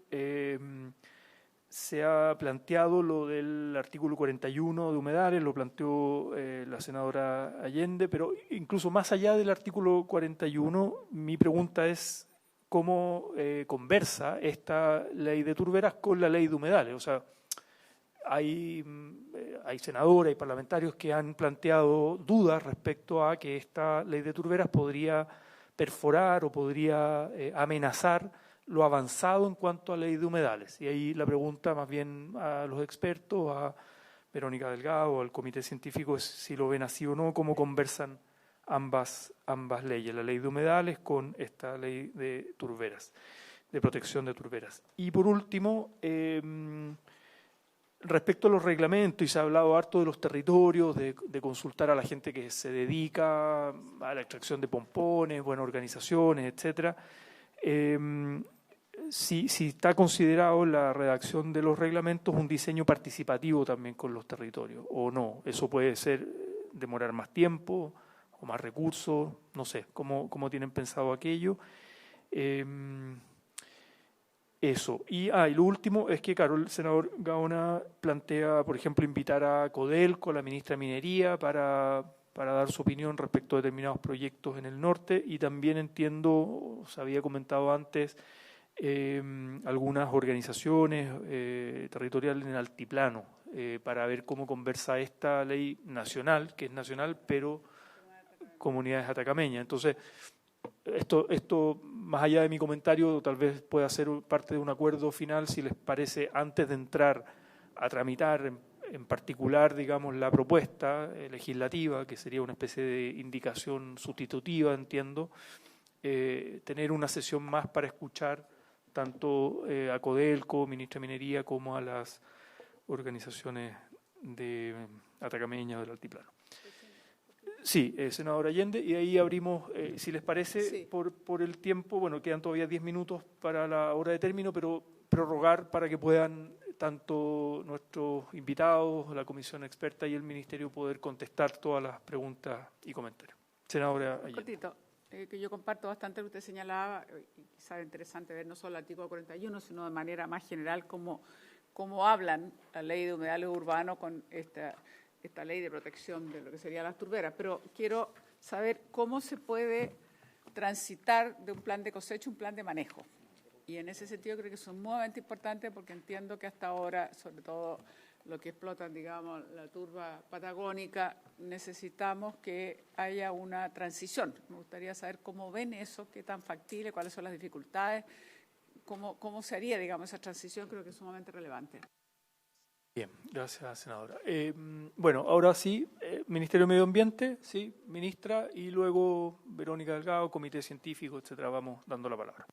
se ha planteado lo del artículo 41 de humedales, lo planteó la senadora Allende, pero incluso más allá del artículo 41, mi pregunta es cómo conversa esta ley de turberas con la ley de humedales. O sea, hay senadores, hay parlamentarios que han planteado dudas respecto a que esta ley de turberas podría perforar o podría amenazar lo avanzado en cuanto a ley de humedales. Y ahí la pregunta más bien a los expertos, a Verónica Delgado, al comité científico, es si lo ven así o no, cómo conversan ambas leyes, la ley de humedales con esta ley de turberas, de protección de turberas. Y por último, respecto a los reglamentos, y se ha hablado harto de los territorios, de consultar a la gente que se dedica a la extracción de pompones, buenas organizaciones, etcétera. Si está considerado en la redacción de los reglamentos un diseño participativo también con los territorios, o no. Eso puede ser demorar más tiempo o más recursos, no sé, ¿cómo tienen pensado aquello? Eso. Y lo último es que, claro, el senador Gaona plantea, por ejemplo, invitar a Codelco, la ministra de Minería, para dar su opinión respecto a determinados proyectos en el norte, y también entiendo, se había comentado antes, algunas organizaciones territoriales en el altiplano, para ver cómo conversa esta ley nacional, que es nacional, pero comunidades atacameñas. Entonces, esto, más allá de mi comentario, tal vez pueda ser parte de un acuerdo final, si les parece, antes de entrar a tramitar en particular, digamos, la propuesta legislativa, que sería una especie de indicación sustitutiva, entiendo, tener una sesión más para escuchar tanto a Codelco, ministra de Minería, como a las organizaciones de atacameñas del altiplano. Sí, senador Allende, y ahí abrimos, si les parece, sí, por el tiempo, bueno, quedan todavía 10 minutos para la hora de término, pero prorrogar para que puedan tanto nuestros invitados, la comisión experta y el ministerio poder contestar todas las preguntas y comentarios. Senadora Allende. Cortito, que yo comparto bastante lo que usted señalaba, y quizás es interesante ver no solo el artículo 41, sino de manera más general cómo hablan la ley de humedales urbanos con esta ley de protección de lo que serían las turberas. Pero quiero saber cómo se puede transitar de un plan de cosecha a un plan de manejo. Y en ese sentido creo que eso es sumamente importante, porque entiendo que hasta ahora, sobre todo lo que explotan, digamos, la turba patagónica, necesitamos que haya una transición. Me gustaría saber cómo ven eso, qué tan factible, cuáles son las dificultades, cómo se haría, digamos, esa transición. Creo que es sumamente relevante. Bien, gracias, senadora. Bueno, ahora sí, Ministerio de Medio Ambiente, sí, ministra, y luego Verónica Delgado, comité científico, etcétera. Vamos dando la palabra.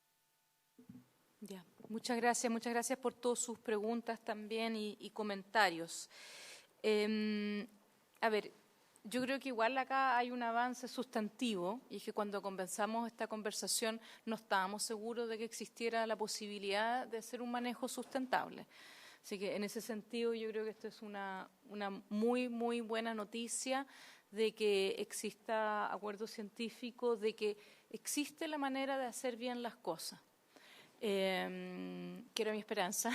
Ya, muchas gracias por todas sus preguntas también y comentarios. A ver, yo creo que igual acá hay un avance sustantivo, y es que cuando comenzamos esta conversación no estábamos seguros de que existiera la posibilidad de hacer un manejo sustentable. Así que en ese sentido yo creo que esto es una muy, muy buena noticia, de que exista acuerdo científico, de que existe la manera de hacer bien las cosas. Que era mi esperanza,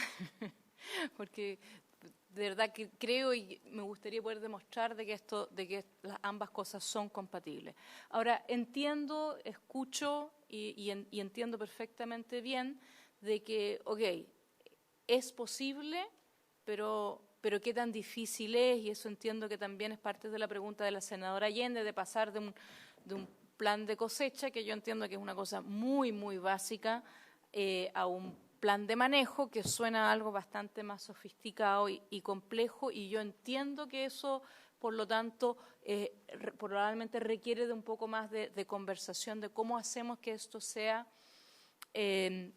porque de verdad que creo y me gustaría poder demostrar de que ambas cosas son compatibles. Ahora, entiendo, escucho y entiendo perfectamente bien de que, es posible, pero qué tan difícil es, y eso entiendo que también es parte de la pregunta de la senadora Allende, de pasar de un plan de cosecha, que yo entiendo que es una cosa muy, muy básica, a un plan de manejo que suena a algo bastante más sofisticado y complejo, y yo entiendo que eso, por lo tanto, probablemente requiere de un poco más de conversación de cómo hacemos que esto sea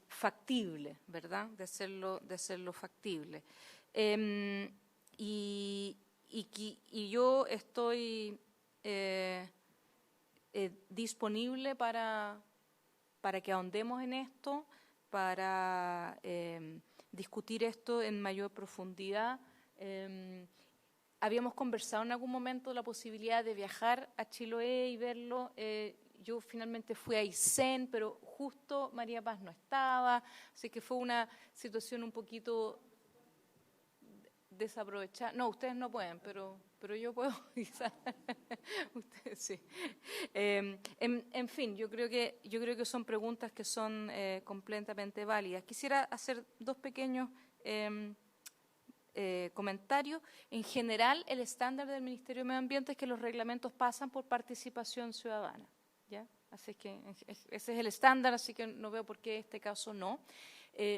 factible, ¿verdad? De hacerlo factible. Y yo estoy disponible para que ahondemos en esto. para discutir esto en mayor profundidad. Habíamos conversado en algún momento la posibilidad de viajar a Chiloé y verlo. Yo finalmente fui a Aysén, pero justo María Paz no estaba, así que fue una situación un poquito desaprovechada. No, ustedes no pueden, pero yo puedo, quizás. Ustedes sí. En fin, yo creo que son preguntas que son completamente válidas. Quisiera hacer dos pequeños comentarios. En general, el estándar del Ministerio de Medio Ambiente es que los reglamentos pasan por participación ciudadana, ¿ya? Así que ese es el estándar, así que no veo por qué este caso no.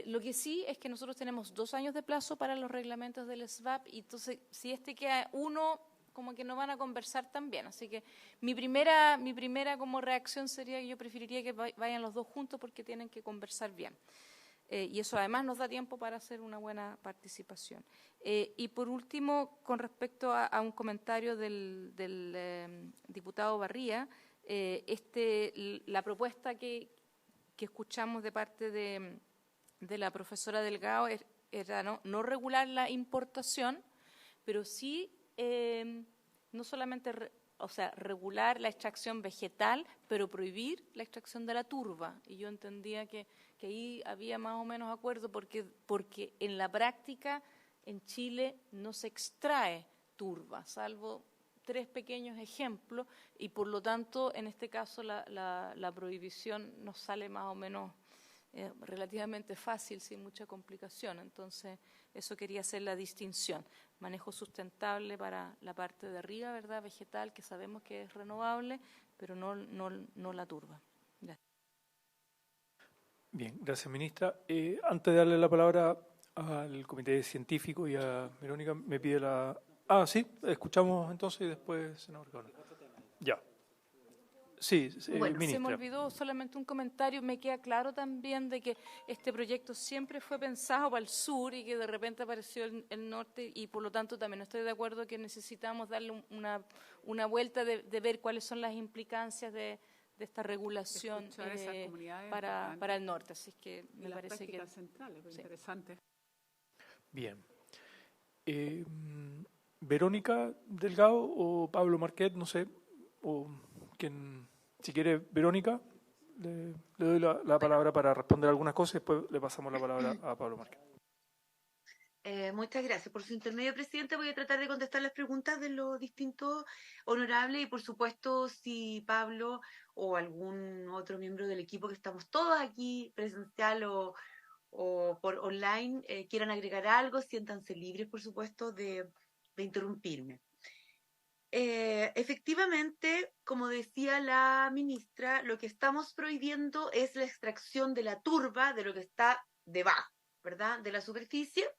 Lo que sí es que nosotros tenemos 2 años de plazo para los reglamentos del SVAP, y entonces si queda uno, como que no van a conversar tan bien. Así que mi primera como reacción sería que yo preferiría que vayan los dos juntos porque tienen que conversar bien. Y eso además nos da tiempo para hacer una buena participación. Y por último, con respecto a un comentario del diputado Barría, la propuesta que escuchamos de parte de la profesora Delgado era no regular la importación, pero sí no solamente regular la extracción vegetal, pero prohibir la extracción de la turba. Y yo entendía que ahí había más o menos acuerdo porque en la práctica en Chile no se extrae turba, salvo 3 pequeños ejemplos, y por lo tanto en este caso la prohibición nos sale más o menos relativamente fácil, sin mucha complicación. Entonces eso quería hacer la distinción. Manejo sustentable para la parte de arriba, ¿verdad? Vegetal, que sabemos que es renovable, pero no la turba. Gracias. Bien, gracias, ministra. Antes de darle la palabra al comité científico y a Verónica, me pide la... Ah, sí, escuchamos entonces y después, senador Gaona. Ya. Sí, bueno, ministra. se me olvidó solamente un comentario. Me queda claro también de que este proyecto siempre fue pensado para el sur y que de repente apareció el norte, y por lo tanto también estoy de acuerdo que necesitamos darle una vuelta de ver cuáles son las implicancias de esta regulación para el norte. Así que me parece que... centrales, sí. Interesante. Bien. Verónica Delgado o Pablo Marquet, no sé, o quien, si quiere, Verónica, le doy la palabra para responder algunas cosas y después le pasamos la palabra a Pablo Marquet. Muchas gracias. Por su intermedio, presidente, voy a tratar de contestar las preguntas de los distintos honorables, y por supuesto, si Pablo o algún otro miembro del equipo, que estamos todos aquí presencial o por online, quieran agregar algo, siéntanse libres, por supuesto, de interrumpirme. Efectivamente, como decía la ministra, lo que estamos prohibiendo es la extracción de la turba, de lo que está debajo, ¿verdad?, de la superficie,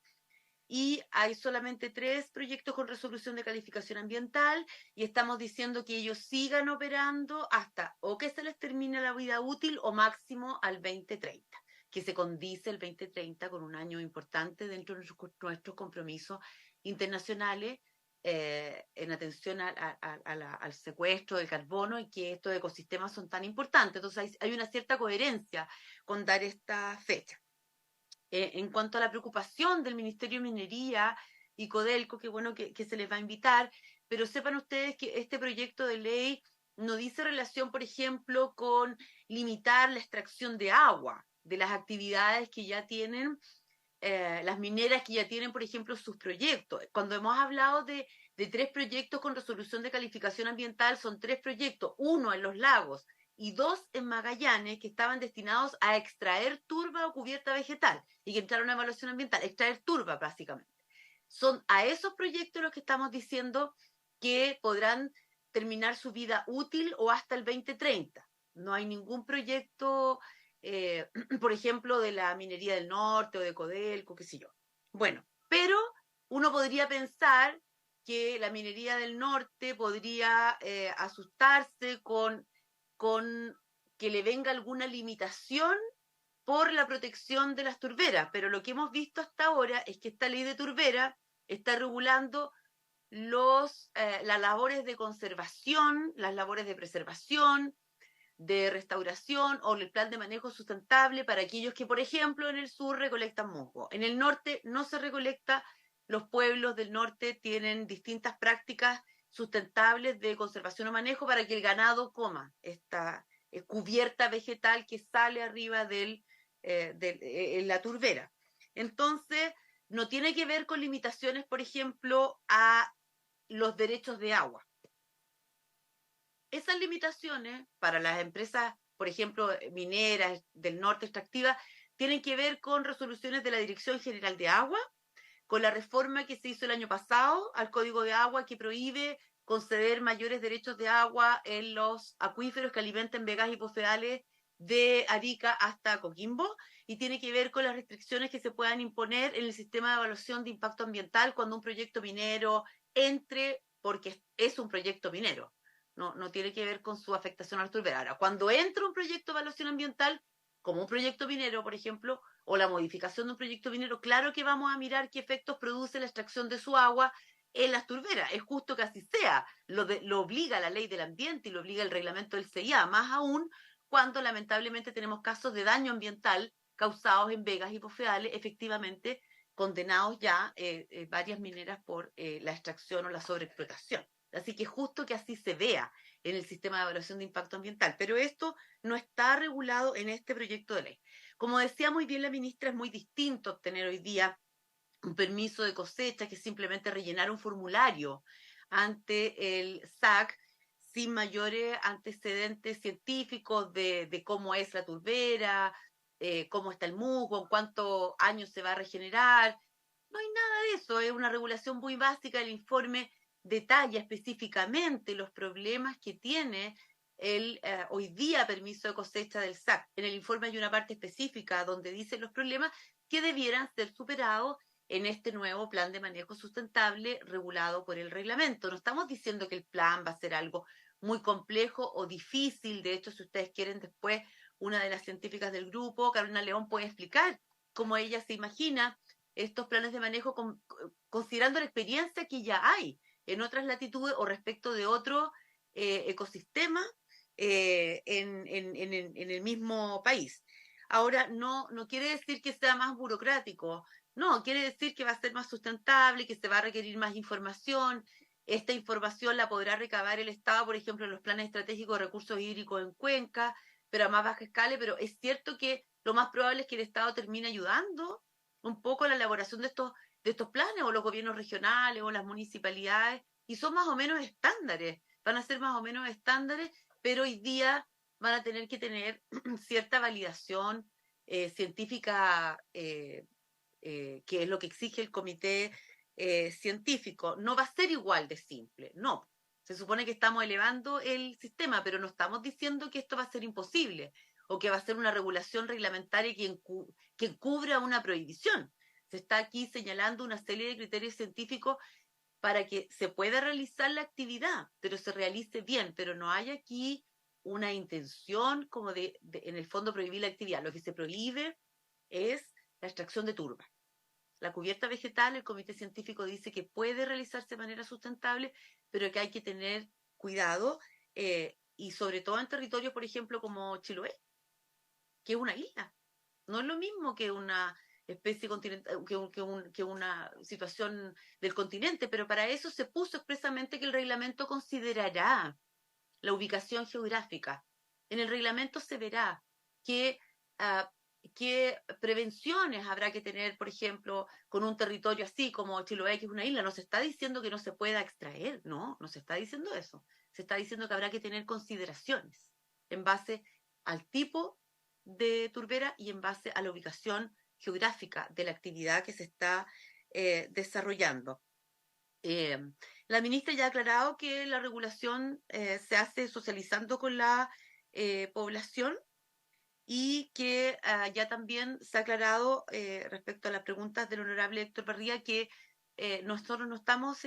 y hay solamente 3 proyectos con resolución de calificación ambiental, y estamos diciendo que ellos sigan operando hasta o que se les termine la vida útil o máximo al 2030, que se condice el 2030 con un año importante dentro de nuestros compromisos internacionales en atención al secuestro del carbono, y que estos ecosistemas son tan importantes. Entonces hay una cierta coherencia con dar esta fecha. En cuanto a la preocupación del Ministerio de Minería y Codelco, que bueno que se les va a invitar, pero sepan ustedes que este proyecto de ley no dice relación, por ejemplo, con limitar la extracción de agua de las actividades que ya tienen las mineras, que ya tienen, por ejemplo, sus proyectos. Cuando hemos hablado de 3 proyectos con resolución de calificación ambiental, son 3 proyectos, 1 en Los Lagos y 2 en Magallanes, que estaban destinados a extraer turba o cubierta vegetal y que entraron a evaluación ambiental, extraer turba básicamente. Son a esos proyectos los que estamos diciendo que podrán terminar su vida útil o hasta el 2030. No hay ningún proyecto, por ejemplo, de la minería del norte o de Codelco, qué sé yo. Bueno, pero uno podría pensar que la minería del norte podría asustarse con que le venga alguna limitación por la protección de las turberas, pero lo que hemos visto hasta ahora es que esta ley de turbera está regulando las labores de conservación, las labores de preservación, de restauración o el plan de manejo sustentable para aquellos que, por ejemplo, en el sur recolectan musgo. En el norte no se recolecta, los pueblos del norte tienen distintas prácticas sustentables de conservación o manejo para que el ganado coma esta cubierta vegetal que sale arriba de la turbera. Entonces, no tiene que ver con limitaciones, por ejemplo, a los derechos de agua. Esas limitaciones para las empresas, por ejemplo, mineras del norte extractivas, tienen que ver con resoluciones de la Dirección General de Agua, con la reforma que se hizo el año pasado al Código de Agua que prohíbe conceder mayores derechos de agua en los acuíferos que alimentan vegas hipofedales de Arica hasta Coquimbo, y tiene que ver con las restricciones que se puedan imponer en el sistema de evaluación de impacto ambiental cuando un proyecto minero entre, porque es un proyecto minero. No tiene que ver con su afectación al turbera. Ahora, cuando entra un proyecto de evaluación ambiental, como un proyecto minero, por ejemplo, o la modificación de un proyecto minero, claro que vamos a mirar qué efectos produce la extracción de su agua en las turberas. Es justo que así sea. Lo obliga la ley del ambiente y lo obliga el reglamento del CIA, más aún cuando lamentablemente tenemos casos de daño ambiental causados en vegas hipofedales, efectivamente condenados ya varias mineras por la extracción o la sobreexplotación. Así que es justo que así se vea en el sistema de evaluación de impacto ambiental, pero esto no está regulado en este proyecto de ley. Como decía muy bien la ministra, es muy distinto obtener hoy día un permiso de cosecha que simplemente rellenar un formulario ante el SAC sin mayores antecedentes científicos de cómo es la turbera, cómo está el musgo, en cuántos años se va a regenerar. No hay nada de eso, es una regulación muy básica. El informe detalla específicamente los problemas que tiene el hoy día permiso de cosecha del SAC. En el informe hay una parte específica donde dicen los problemas que debieran ser superados en este nuevo plan de manejo sustentable regulado por el reglamento. No estamos diciendo que el plan va a ser algo muy complejo o difícil. De hecho, si ustedes quieren, después una de las científicas del grupo, Carolina León, puede explicar cómo ella se imagina estos planes de manejo considerando la experiencia que ya hay en otras latitudes o respecto de otro ecosistema en el mismo país. Ahora, no quiere decir que sea más burocrático, no, quiere decir que va a ser más sustentable, que se va a requerir más información. Esta información la podrá recabar el Estado, por ejemplo, en los planes estratégicos de recursos hídricos en cuenca, pero a más baja escala. Pero es cierto que lo más probable es que el Estado termine ayudando un poco a la elaboración de estos planes, o los gobiernos regionales o las municipalidades, y son más o menos estándares, van a ser más o menos estándares, pero hoy día van a tener que tener cierta validación científica, que es lo que exige el comité científico. No va a ser igual de simple, no. Se supone que estamos elevando el sistema, pero no estamos diciendo que esto va a ser imposible o que va a ser una regulación reglamentaria que cubra una prohibición. Se está aquí señalando una serie de criterios científicos para que se pueda realizar la actividad, pero se realice bien, pero no hay aquí una intención como en el fondo prohibir la actividad. Lo que se prohíbe es la extracción de turba. La cubierta vegetal, el comité científico dice que puede realizarse de manera sustentable, pero que hay que tener cuidado, y sobre todo en territorios, por ejemplo, como Chiloé, que es una isla. No es lo mismo que una especie continental, que una situación del continente, pero para eso se puso expresamente que el reglamento considerará la ubicación geográfica. En el reglamento se verá qué prevenciones habrá que tener, por ejemplo, con un territorio así como Chiloé, que es una isla. No se está diciendo que no se pueda extraer, no se está diciendo eso. Se está diciendo que habrá que tener consideraciones en base al tipo de turbera y en base a la ubicación geográfica de la actividad que se está desarrollando. La ministra ya ha aclarado que la regulación se hace socializando con la población, y que ya también se ha aclarado respecto a las preguntas del honorable Héctor Barría que nosotros no estamos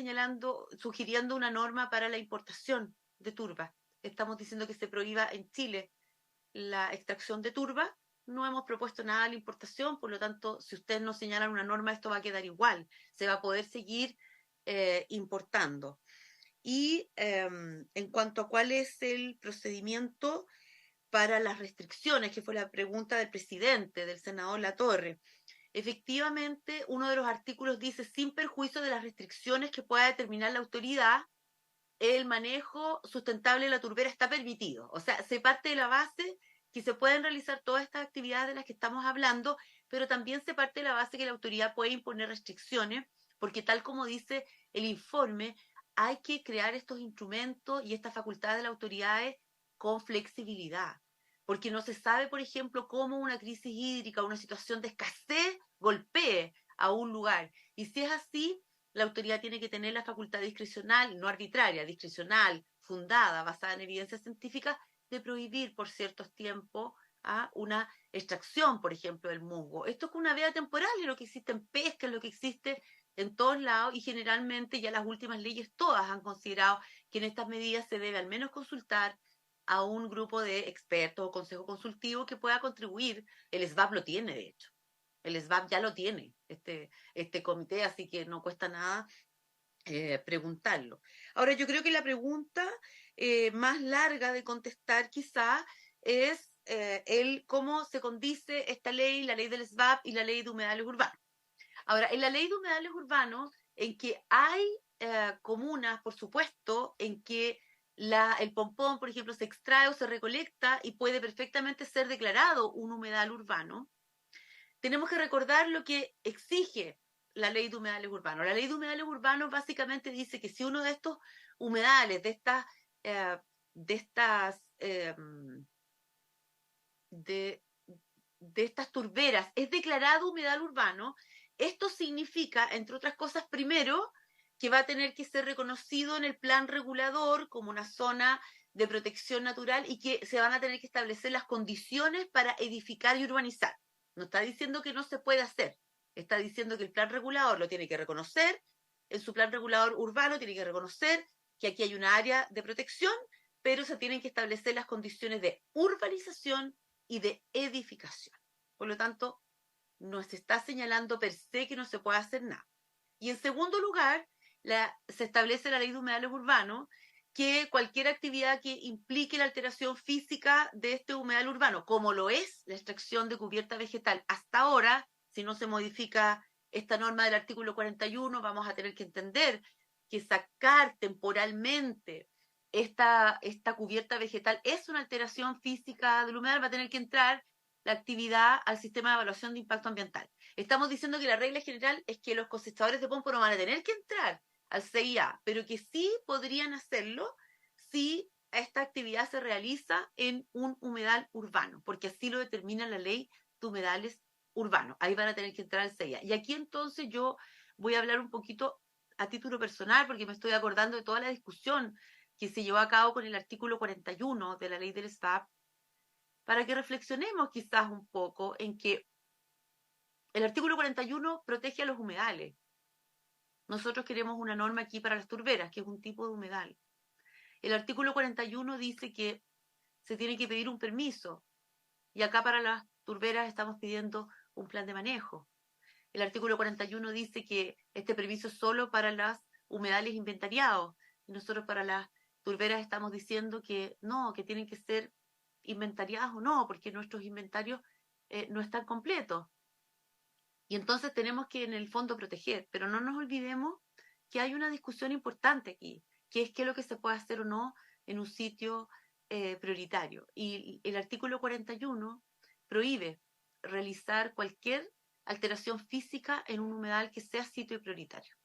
sugiriendo una norma para la importación de turba. Estamos diciendo que se prohíba en Chile la extracción de turba. No hemos propuesto nada de la importación, por lo tanto, si ustedes no señalan una norma, esto va a quedar igual. Se va a poder seguir importando. Y en cuanto a cuál es el procedimiento para las restricciones, que fue la pregunta del presidente, del senador Latorre. Efectivamente, uno de los artículos dice, sin perjuicio de las restricciones que pueda determinar la autoridad, el manejo sustentable de la turbera está permitido. O sea, se parte de la base que se pueden realizar todas estas actividades de las que estamos hablando, pero también se parte de la base que la autoridad puede imponer restricciones, porque tal como dice el informe, hay que crear estos instrumentos y estas facultades de las autoridades con flexibilidad, porque no se sabe, por ejemplo, cómo una crisis hídrica, una situación de escasez golpee a un lugar. Y si es así, la autoridad tiene que tener la facultad discrecional, no arbitraria, discrecional, fundada, basada en evidencia científica, de prohibir por ciertos tiempos una extracción, por ejemplo, del musgo. Esto es una veda temporal, es lo que existe en pesca, es lo que existe en todos lados, y generalmente ya las últimas leyes todas han considerado que en estas medidas se debe al menos consultar a un grupo de expertos o consejo consultivo que pueda contribuir. El SBAP lo tiene, de hecho. El SBAP ya lo tiene, este comité, así que no cuesta nada preguntarlo. Ahora, yo creo que la pregunta más larga de contestar quizá es cómo se condice esta ley, la ley del SBAP y la ley de humedales urbanos. Ahora, en la ley de humedales urbanos, en que hay comunas, por supuesto, en que el pompón, por ejemplo, se extrae o se recolecta y puede perfectamente ser declarado un humedal urbano, tenemos que recordar lo que exige la ley de humedales urbanos. La ley de humedales urbanos básicamente dice que si uno de estos humedales, de estas turberas es declarado humedal urbano, esto significa, entre otras cosas, primero, que va a tener que ser reconocido en el plan regulador como una zona de protección natural y que se van a tener que establecer las condiciones para edificar y urbanizar. No está diciendo que no se puede hacer, está diciendo que el plan regulador lo tiene que reconocer, en su plan regulador urbano tiene que reconocer que aquí hay una área de protección, pero se tienen que establecer las condiciones de urbanización y de edificación. Por lo tanto, no se está señalando per se que no se puede hacer nada. Y en segundo lugar, se establece la ley de humedales urbanos que cualquier actividad que implique la alteración física de este humedal urbano, como lo es la extracción de cubierta vegetal hasta ahora, si no se modifica esta norma del artículo 41, vamos a tener que entender que sacar temporalmente esta cubierta vegetal es una alteración física del humedal, va a tener que entrar la actividad al sistema de evaluación de impacto ambiental. Estamos diciendo que la regla general es que los cosechadores de pompo no van a tener que entrar al CIA, pero que sí podrían hacerlo si esta actividad se realiza en un humedal urbano, porque así lo determina la ley de humedales urbanos. Ahí van a tener que entrar al CIA. Y aquí entonces yo voy a hablar un poquito a título personal, porque me estoy acordando de toda la discusión que se llevó a cabo con el artículo 41 de la ley del SBAP, para que reflexionemos quizás un poco en que el artículo 41 protege a los humedales. Nosotros queremos una norma aquí para las turberas, que es un tipo de humedal. El artículo 41 dice que se tiene que pedir un permiso, y acá para las turberas estamos pidiendo un plan de manejo. El artículo 41 dice que este permiso es solo para los humedales inventariados, y nosotros para las turberas estamos diciendo que no, que tienen que ser inventariadas o no, porque nuestros inventarios no están completos. Y entonces tenemos que en el fondo proteger, pero no nos olvidemos que hay una discusión importante aquí, que es qué es lo que se puede hacer o no en un sitio prioritario. Y el artículo 41 prohíbe realizar cualquier alteración física en un humedal que sea sitio prioritario.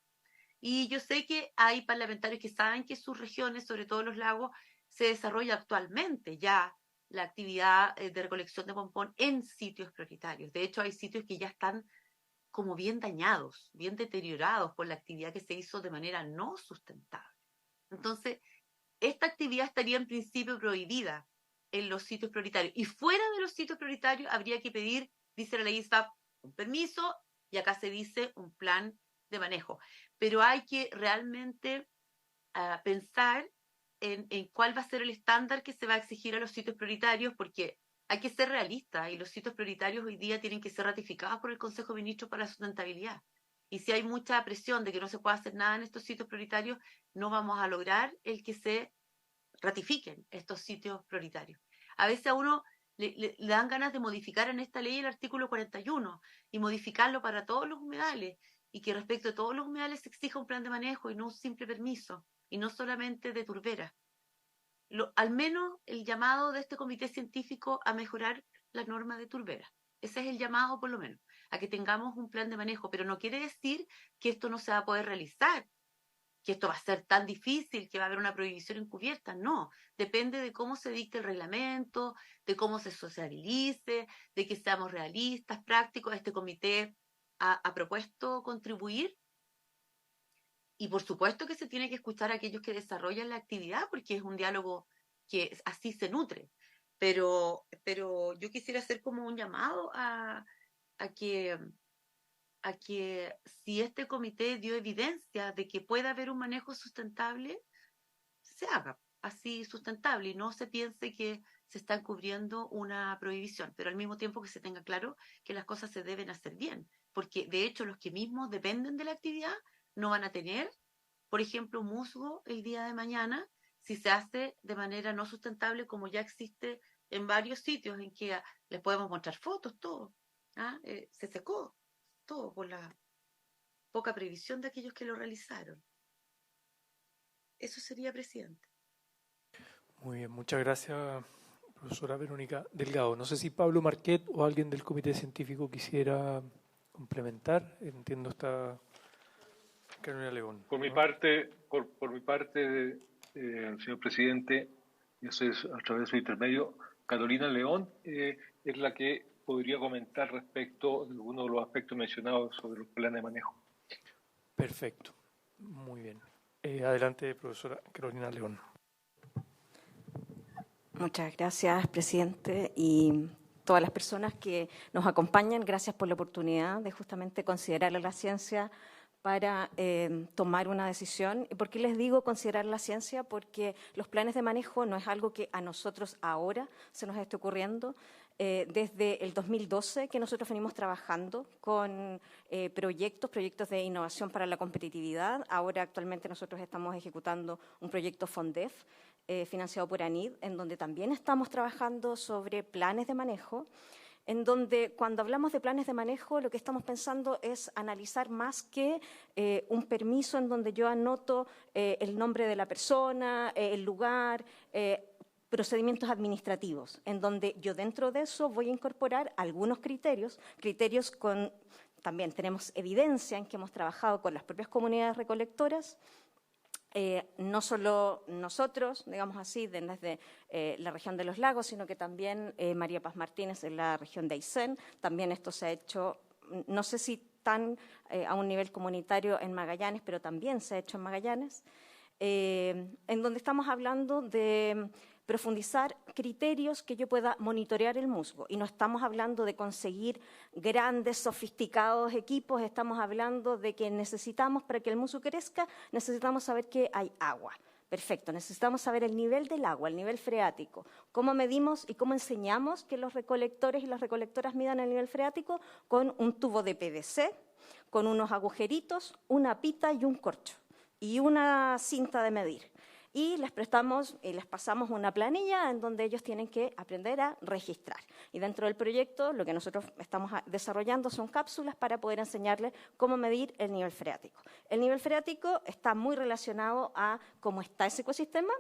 Y yo sé que hay parlamentarios que saben que sus regiones, sobre todo los lagos, se desarrolla actualmente ya la actividad de recolección de pompón en sitios prioritarios. De hecho, hay sitios que ya están como bien dañados, bien deteriorados por la actividad que se hizo de manera no sustentable. Entonces, esta actividad estaría en principio prohibida en los sitios prioritarios. Y fuera de los sitios prioritarios habría que pedir, dice la ley SBAP, un permiso, y acá se dice un plan de manejo. Pero hay que realmente pensar en cuál va a ser el estándar que se va a exigir a los sitios prioritarios, porque hay que ser realistas y los sitios prioritarios hoy día tienen que ser ratificados por el Consejo de Ministros para la sustentabilidad. Y si hay mucha presión de que no se pueda hacer nada en estos sitios prioritarios, no vamos a lograr el que se ratifiquen estos sitios prioritarios. A veces a uno le dan ganas de modificar en esta ley el artículo 41 y modificarlo para todos los humedales, y que respecto a todos los humedales se exija un plan de manejo y no un simple permiso, y no solamente de turberas. Al menos el llamado de este comité científico a mejorar la norma de turberas. Ese es el llamado, por lo menos, a que tengamos un plan de manejo, pero no quiere decir que esto no se va a poder realizar, que esto va a ser tan difícil, que va a haber una prohibición encubierta. No, depende de cómo se dicte el reglamento, de cómo se sociabilice, de que seamos realistas, prácticos. Este comité ha propuesto contribuir, y por supuesto que se tiene que escuchar a aquellos que desarrollan la actividad, porque es un diálogo que así se nutre. Pero yo quisiera hacer como un llamado a que si este comité dio evidencia de que puede haber un manejo sustentable, se haga así sustentable y no se piense que se está encubriendo una prohibición, pero al mismo tiempo que se tenga claro que las cosas se deben hacer bien, porque de hecho los que mismos dependen de la actividad no van a tener, por ejemplo, musgo el día de mañana si se hace de manera no sustentable, como ya existe en varios sitios en que les podemos mostrar fotos, todo. Se secó todo por la poca previsión de aquellos que lo realizaron. Eso sería, presidente. Muy bien, muchas gracias, profesora Verónica Delgado. No sé si Pablo Marquet o alguien del comité científico quisiera complementar. Entiendo está Carolina León. Por mi parte, señor presidente, y eso es a través de su intermedio, Carolina León es la que podría comentar respecto de algunos de los aspectos mencionados sobre los planes de manejo. Perfecto, muy bien. Adelante, profesora Carolina León. Muchas gracias, presidente, y todas las personas que nos acompañan. Gracias por la oportunidad de justamente considerar a la ciencia para tomar una decisión. ¿Y por qué les digo considerar la ciencia? Porque los planes de manejo no es algo que a nosotros ahora se nos esté ocurriendo. Desde el 2012 que nosotros venimos trabajando con proyectos de innovación para la competitividad. Ahora actualmente nosotros estamos ejecutando un proyecto FONDEF financiado por ANID, en donde también estamos trabajando sobre planes de manejo, en donde cuando hablamos de planes de manejo lo que estamos pensando es analizar más que un permiso en donde yo anoto el nombre de la persona, el lugar, procedimientos administrativos, en donde yo dentro de eso voy a incorporar algunos criterios con, también tenemos evidencia en que hemos trabajado con las propias comunidades recolectoras, no solo nosotros, digamos así, desde la región de los lagos, sino que también María Paz Martínez en la región de Aysén. También esto se ha hecho, no sé si tan a un nivel comunitario en Magallanes, pero también se ha hecho en Magallanes, en donde estamos hablando de profundizar criterios que yo pueda monitorear el musgo. Y no estamos hablando de conseguir grandes, sofisticados equipos, estamos hablando de que necesitamos, para que el musgo crezca, necesitamos saber que hay agua. Perfecto, necesitamos saber el nivel del agua, el nivel freático. ¿Cómo medimos y cómo enseñamos que los recolectores y las recolectoras midan el nivel freático? Con un tubo de PVC, con unos agujeritos, una pita y un corcho, y una cinta de medir. Y les pasamos una planilla en donde ellos tienen que aprender a registrar. Y dentro del proyecto lo que nosotros estamos desarrollando son cápsulas para poder enseñarles cómo medir el nivel freático. El nivel freático está muy relacionado a cómo está ese ecosistema.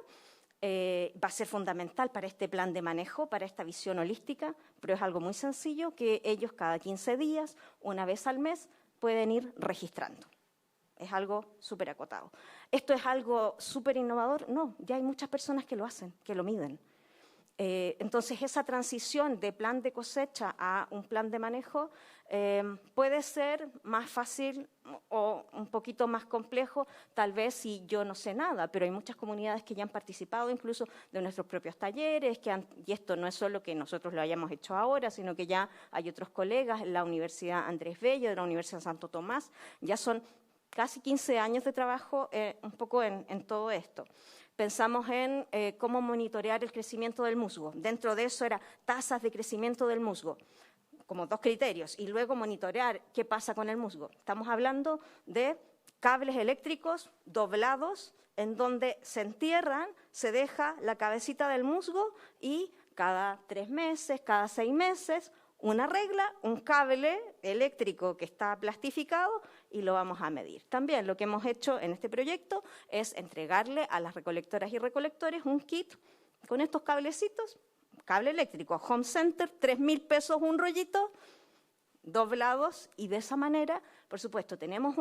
Va a ser fundamental para este plan de manejo, para esta visión holística, pero es algo muy sencillo que ellos cada 15 días, una vez al mes, pueden ir registrando. Es algo súper acotado. ¿Esto es algo súper innovador? No, ya hay muchas personas que lo hacen, que lo miden. Entonces, esa transición de plan de cosecha a un plan de manejo puede ser más fácil o un poquito más complejo, tal vez si yo no sé nada, pero hay muchas comunidades que ya han participado incluso de nuestros propios talleres, y esto no es solo que nosotros lo hayamos hecho ahora, sino que ya hay otros colegas en la Universidad Andrés Bello, de la Universidad Santo Tomás, ya son casi 15 años de trabajo un poco en todo esto. Pensamos en cómo monitorear el crecimiento del musgo. Dentro de eso era tasas de crecimiento del musgo, como 2 criterios, y luego monitorear qué pasa con el musgo. Estamos hablando de cables eléctricos doblados en donde se entierran, se deja la cabecita del musgo y cada 3 meses, cada 6 meses, una regla, un cable eléctrico que está plastificado y lo vamos a medir. También lo que hemos hecho en este proyecto es entregarle a las recolectoras y recolectores un kit con estos cablecitos, cable eléctrico, Home Center, 3.000 pesos un rollito, doblados, y de esa manera, por supuesto, tenemos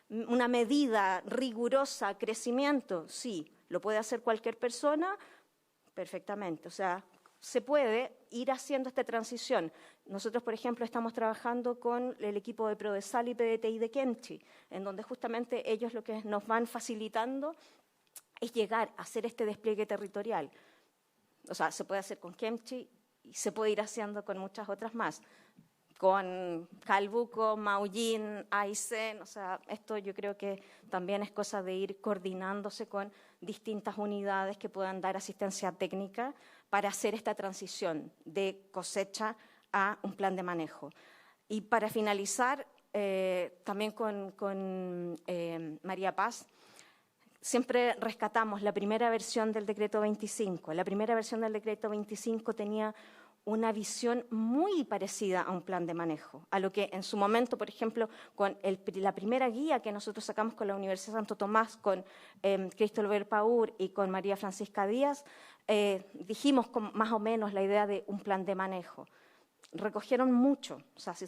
una medida rigurosa, crecimiento, sí, lo puede hacer cualquier persona perfectamente, o sea, se puede ir haciendo esta transición. Nosotros, por ejemplo, estamos trabajando con el equipo de Prodesal y PDTI de Kemchi, en donde justamente ellos lo que nos van facilitando es llegar a hacer este despliegue territorial. O sea, se puede hacer con Kemchi y se puede ir haciendo con muchas otras más. Con Calbuco, Maullín, Aysén, o sea, esto yo creo que también es cosa de ir coordinándose con distintas unidades que puedan dar asistencia técnica para hacer esta transición de cosecha a un plan de manejo. Y para finalizar, también con María Paz, siempre rescatamos la primera versión del decreto 25. La primera versión del decreto 25 tenía una visión muy parecida a un plan de manejo, a lo que en su momento, por ejemplo, con la primera guía que nosotros sacamos con la Universidad Santo Tomás, con Cristóbal Paur y con María Francisca Díaz, dijimos más o menos la idea de un plan de manejo. Recogieron mucho, o sea, si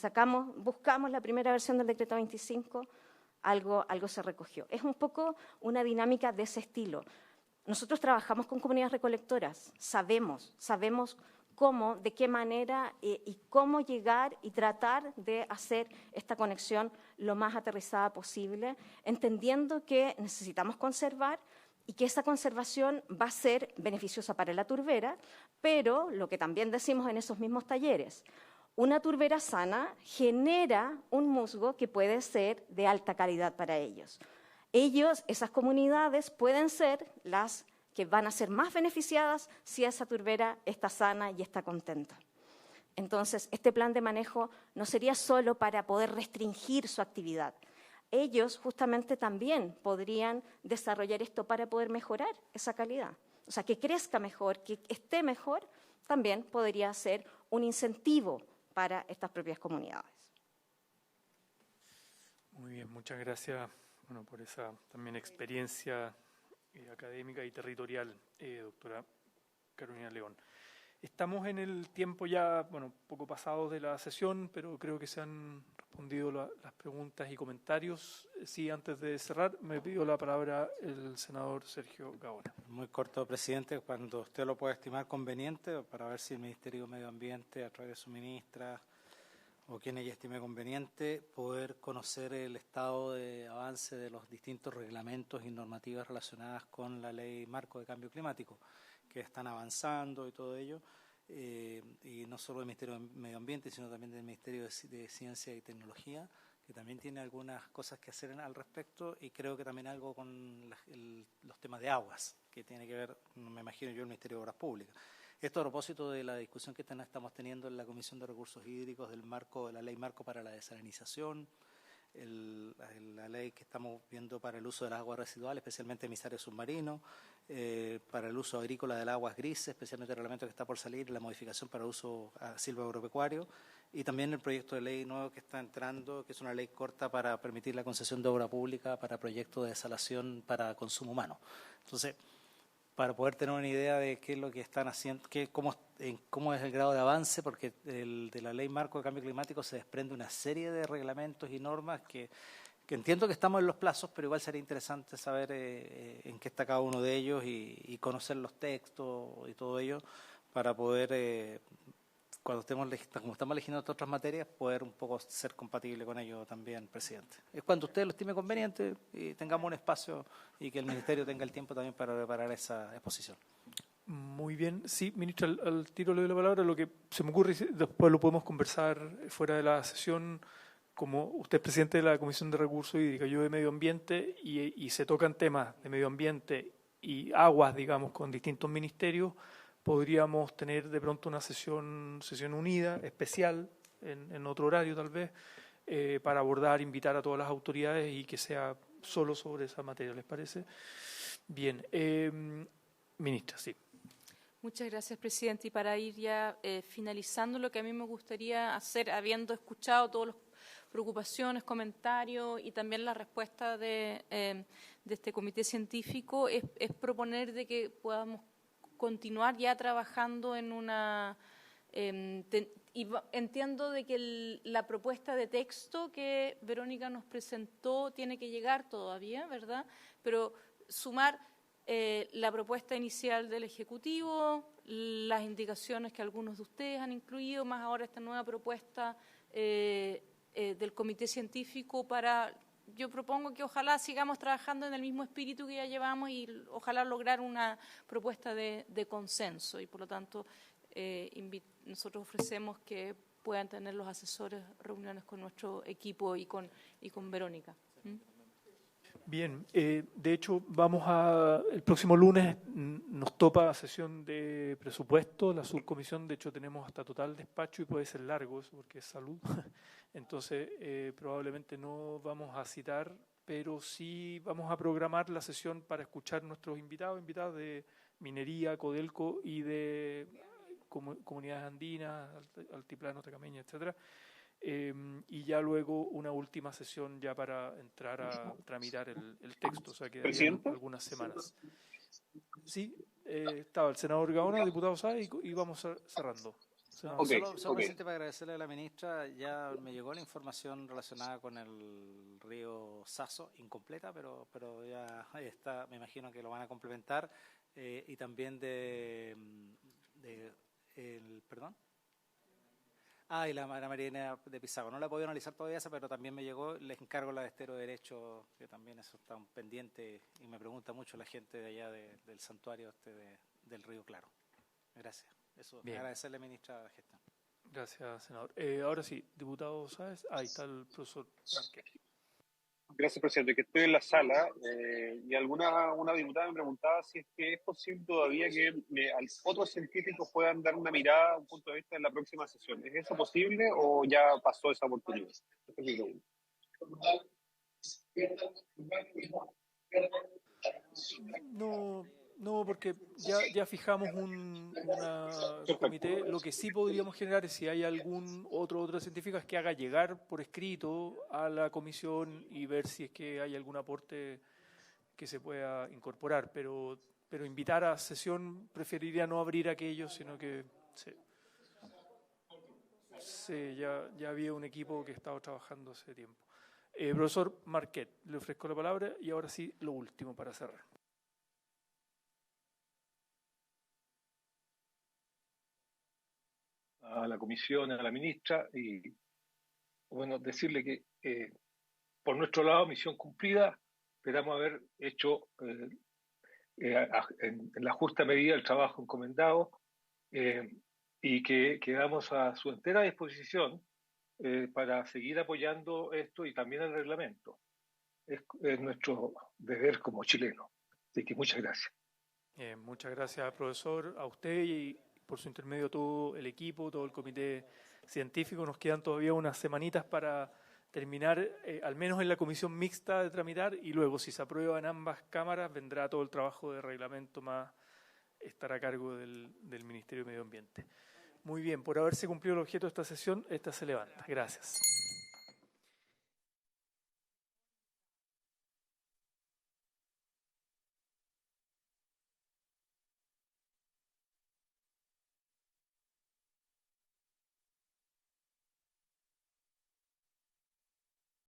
buscamos la primera versión del decreto 25, algo se recogió. Es un poco una dinámica de ese estilo. Nosotros trabajamos con comunidades recolectoras, sabemos cómo, de qué manera y cómo llegar y tratar de hacer esta conexión lo más aterrizada posible, entendiendo que necesitamos conservar y que esa conservación va a ser beneficiosa para la turbera, pero lo que también decimos en esos mismos talleres, una turbera sana genera un musgo que puede ser de alta calidad para ellos. Esas comunidades pueden ser las que van a ser más beneficiadas si esa turbera está sana y está contenta. Entonces, este plan de manejo no sería solo para poder restringir su actividad. Ellos justamente también podrían desarrollar esto para poder mejorar esa calidad. O sea, que crezca mejor, que esté mejor, también podría ser un incentivo para estas propias comunidades. Muy bien, muchas gracias por esa también experiencia académica y territorial, doctora Carolina León. Estamos en el tiempo ya, poco pasado de la sesión, pero creo que se han respondido las preguntas y comentarios. Sí, antes de cerrar, me pidió la palabra el senador Sergio Gaona. Muy corto, presidente, cuando usted lo pueda estimar conveniente, para ver si el Ministerio de Medio Ambiente, a través de su ministra, o quien ella estime conveniente, poder conocer el estado de avance de los distintos reglamentos y normativas relacionadas con la Ley Marco de Cambio Climático, que están avanzando y todo ello, y no solo del Ministerio de Medio Ambiente, sino también del Ministerio de Ciencia y Tecnología, que también tiene algunas cosas que hacer al respecto, y creo que también algo con los temas de aguas, que tiene que ver, me imagino yo, el Ministerio de Obras Públicas. Esto a propósito de la discusión que estamos teniendo en la Comisión de Recursos Hídricos de la Ley Marco para la Desalinización, la ley que estamos viendo para el uso del agua residual, especialmente emisarios submarinos, para el uso agrícola del aguas grises, especialmente el reglamento que está por salir, la modificación para uso silvoagropecuario, y también el proyecto de ley nuevo que está entrando, que es una ley corta para permitir la concesión de obra pública para proyectos de desalación para consumo humano. Entonces, para poder tener una idea de qué es lo que están haciendo, cómo es el grado de avance, porque de la Ley Marco de Cambio Climático se desprende una serie de reglamentos y normas que entiendo que estamos en los plazos, pero igual sería interesante saber en qué está cada uno de ellos y conocer los textos y todo ello para poder, como estamos legislando otras materias, poder un poco ser compatible con ello también, presidente. Es cuando usted lo estime conveniente y tengamos un espacio y que el Ministerio tenga el tiempo también para preparar esa exposición. Muy bien. Sí, ministra, al tiro le doy la palabra. Lo que se me ocurre, después lo podemos conversar fuera de la sesión, como usted es presidente de la Comisión de Recursos Hídricos, yo de Medio Ambiente, y se tocan temas de medio ambiente y aguas, digamos, con distintos ministerios. Podríamos tener de pronto una sesión unida, especial, en otro horario tal vez, para abordar, invitar a todas las autoridades y que sea solo sobre esa materia, ¿les parece? Bien. Ministra, sí. Muchas gracias, presidente. Y para ir ya finalizando, lo que a mí me gustaría hacer, habiendo escuchado todas las preocupaciones, comentarios y también la respuesta de este comité científico, es proponer de que podamos continuar ya trabajando en una... y entiendo de que la propuesta de texto que Verónica nos presentó tiene que llegar todavía, ¿verdad? Pero sumar la propuesta inicial del Ejecutivo, las indicaciones que algunos de ustedes han incluido, más ahora esta nueva propuesta del Comité Científico para... Yo propongo que ojalá sigamos trabajando en el mismo espíritu que ya llevamos y ojalá lograr una propuesta de consenso y, por lo tanto, nosotros ofrecemos que puedan tener los asesores reuniones con nuestro equipo y con Verónica. Bien, de hecho el próximo lunes nos topa sesión de presupuesto, la subcomisión, de hecho tenemos hasta total despacho y puede ser largo eso porque es salud, entonces probablemente no vamos a citar, pero sí vamos a programar la sesión para escuchar nuestros invitados de minería, Codelco y de comunidades andinas, altiplano, Tacameña, etcétera. Y ya luego una última sesión ya para entrar a tramitar el texto, o sea, quedarían algunas semanas. Sí, estaba el senador Gaona, diputado Sáez, y vamos cerrando. Solo presidente, para agradecerle a la ministra, ya me llegó la información relacionada con el río Saso, incompleta, pero ya está, me imagino que lo van a complementar, y también perdón. Y la Marina de Pisago. No la he podido analizar todavía esa, pero también me llegó. Les encargo la de Estero Derecho, que también eso está un pendiente y me pregunta mucho la gente de allá del santuario del Río Claro. Gracias. Eso, agradecerle, ministra, la gestión. Gracias, senador. Ahora sí, diputado Sáez. Ahí está el profesor Marquez. Gracias, presidente. Que estoy en la sala y una diputada me preguntaba si es que es posible todavía que otros científicos puedan dar una mirada, un punto de vista en la próxima sesión. ¿Es eso posible o ya pasó esa oportunidad? Esta es mi pregunta. No, porque ya fijamos un comité. Lo que sí podríamos generar es si hay algún otra científica es que haga llegar por escrito a la comisión y ver si es que hay algún aporte que se pueda incorporar. Pero invitar a sesión preferiría no abrir aquello, sino que ya había un equipo que estaba trabajando hace tiempo. Profesor Marquet, le ofrezco la palabra y ahora sí lo último para cerrar. A la comisión, a la ministra, y bueno, decirle que por nuestro lado, misión cumplida, esperamos haber hecho en la justa medida el trabajo encomendado y que quedamos a su entera disposición para seguir apoyando esto y también el reglamento. Es nuestro deber como chilenos. Así que muchas gracias. Muchas gracias, profesor, a usted y por su intermedio todo el equipo, todo el comité científico. Nos quedan todavía unas semanitas para terminar, al menos en la comisión mixta de tramitar, y luego, si se aprueba en ambas cámaras, vendrá todo el trabajo de reglamento más estar a cargo del Ministerio de Medio Ambiente. Muy bien, por haberse cumplido el objeto de esta sesión, esta se levanta. Gracias.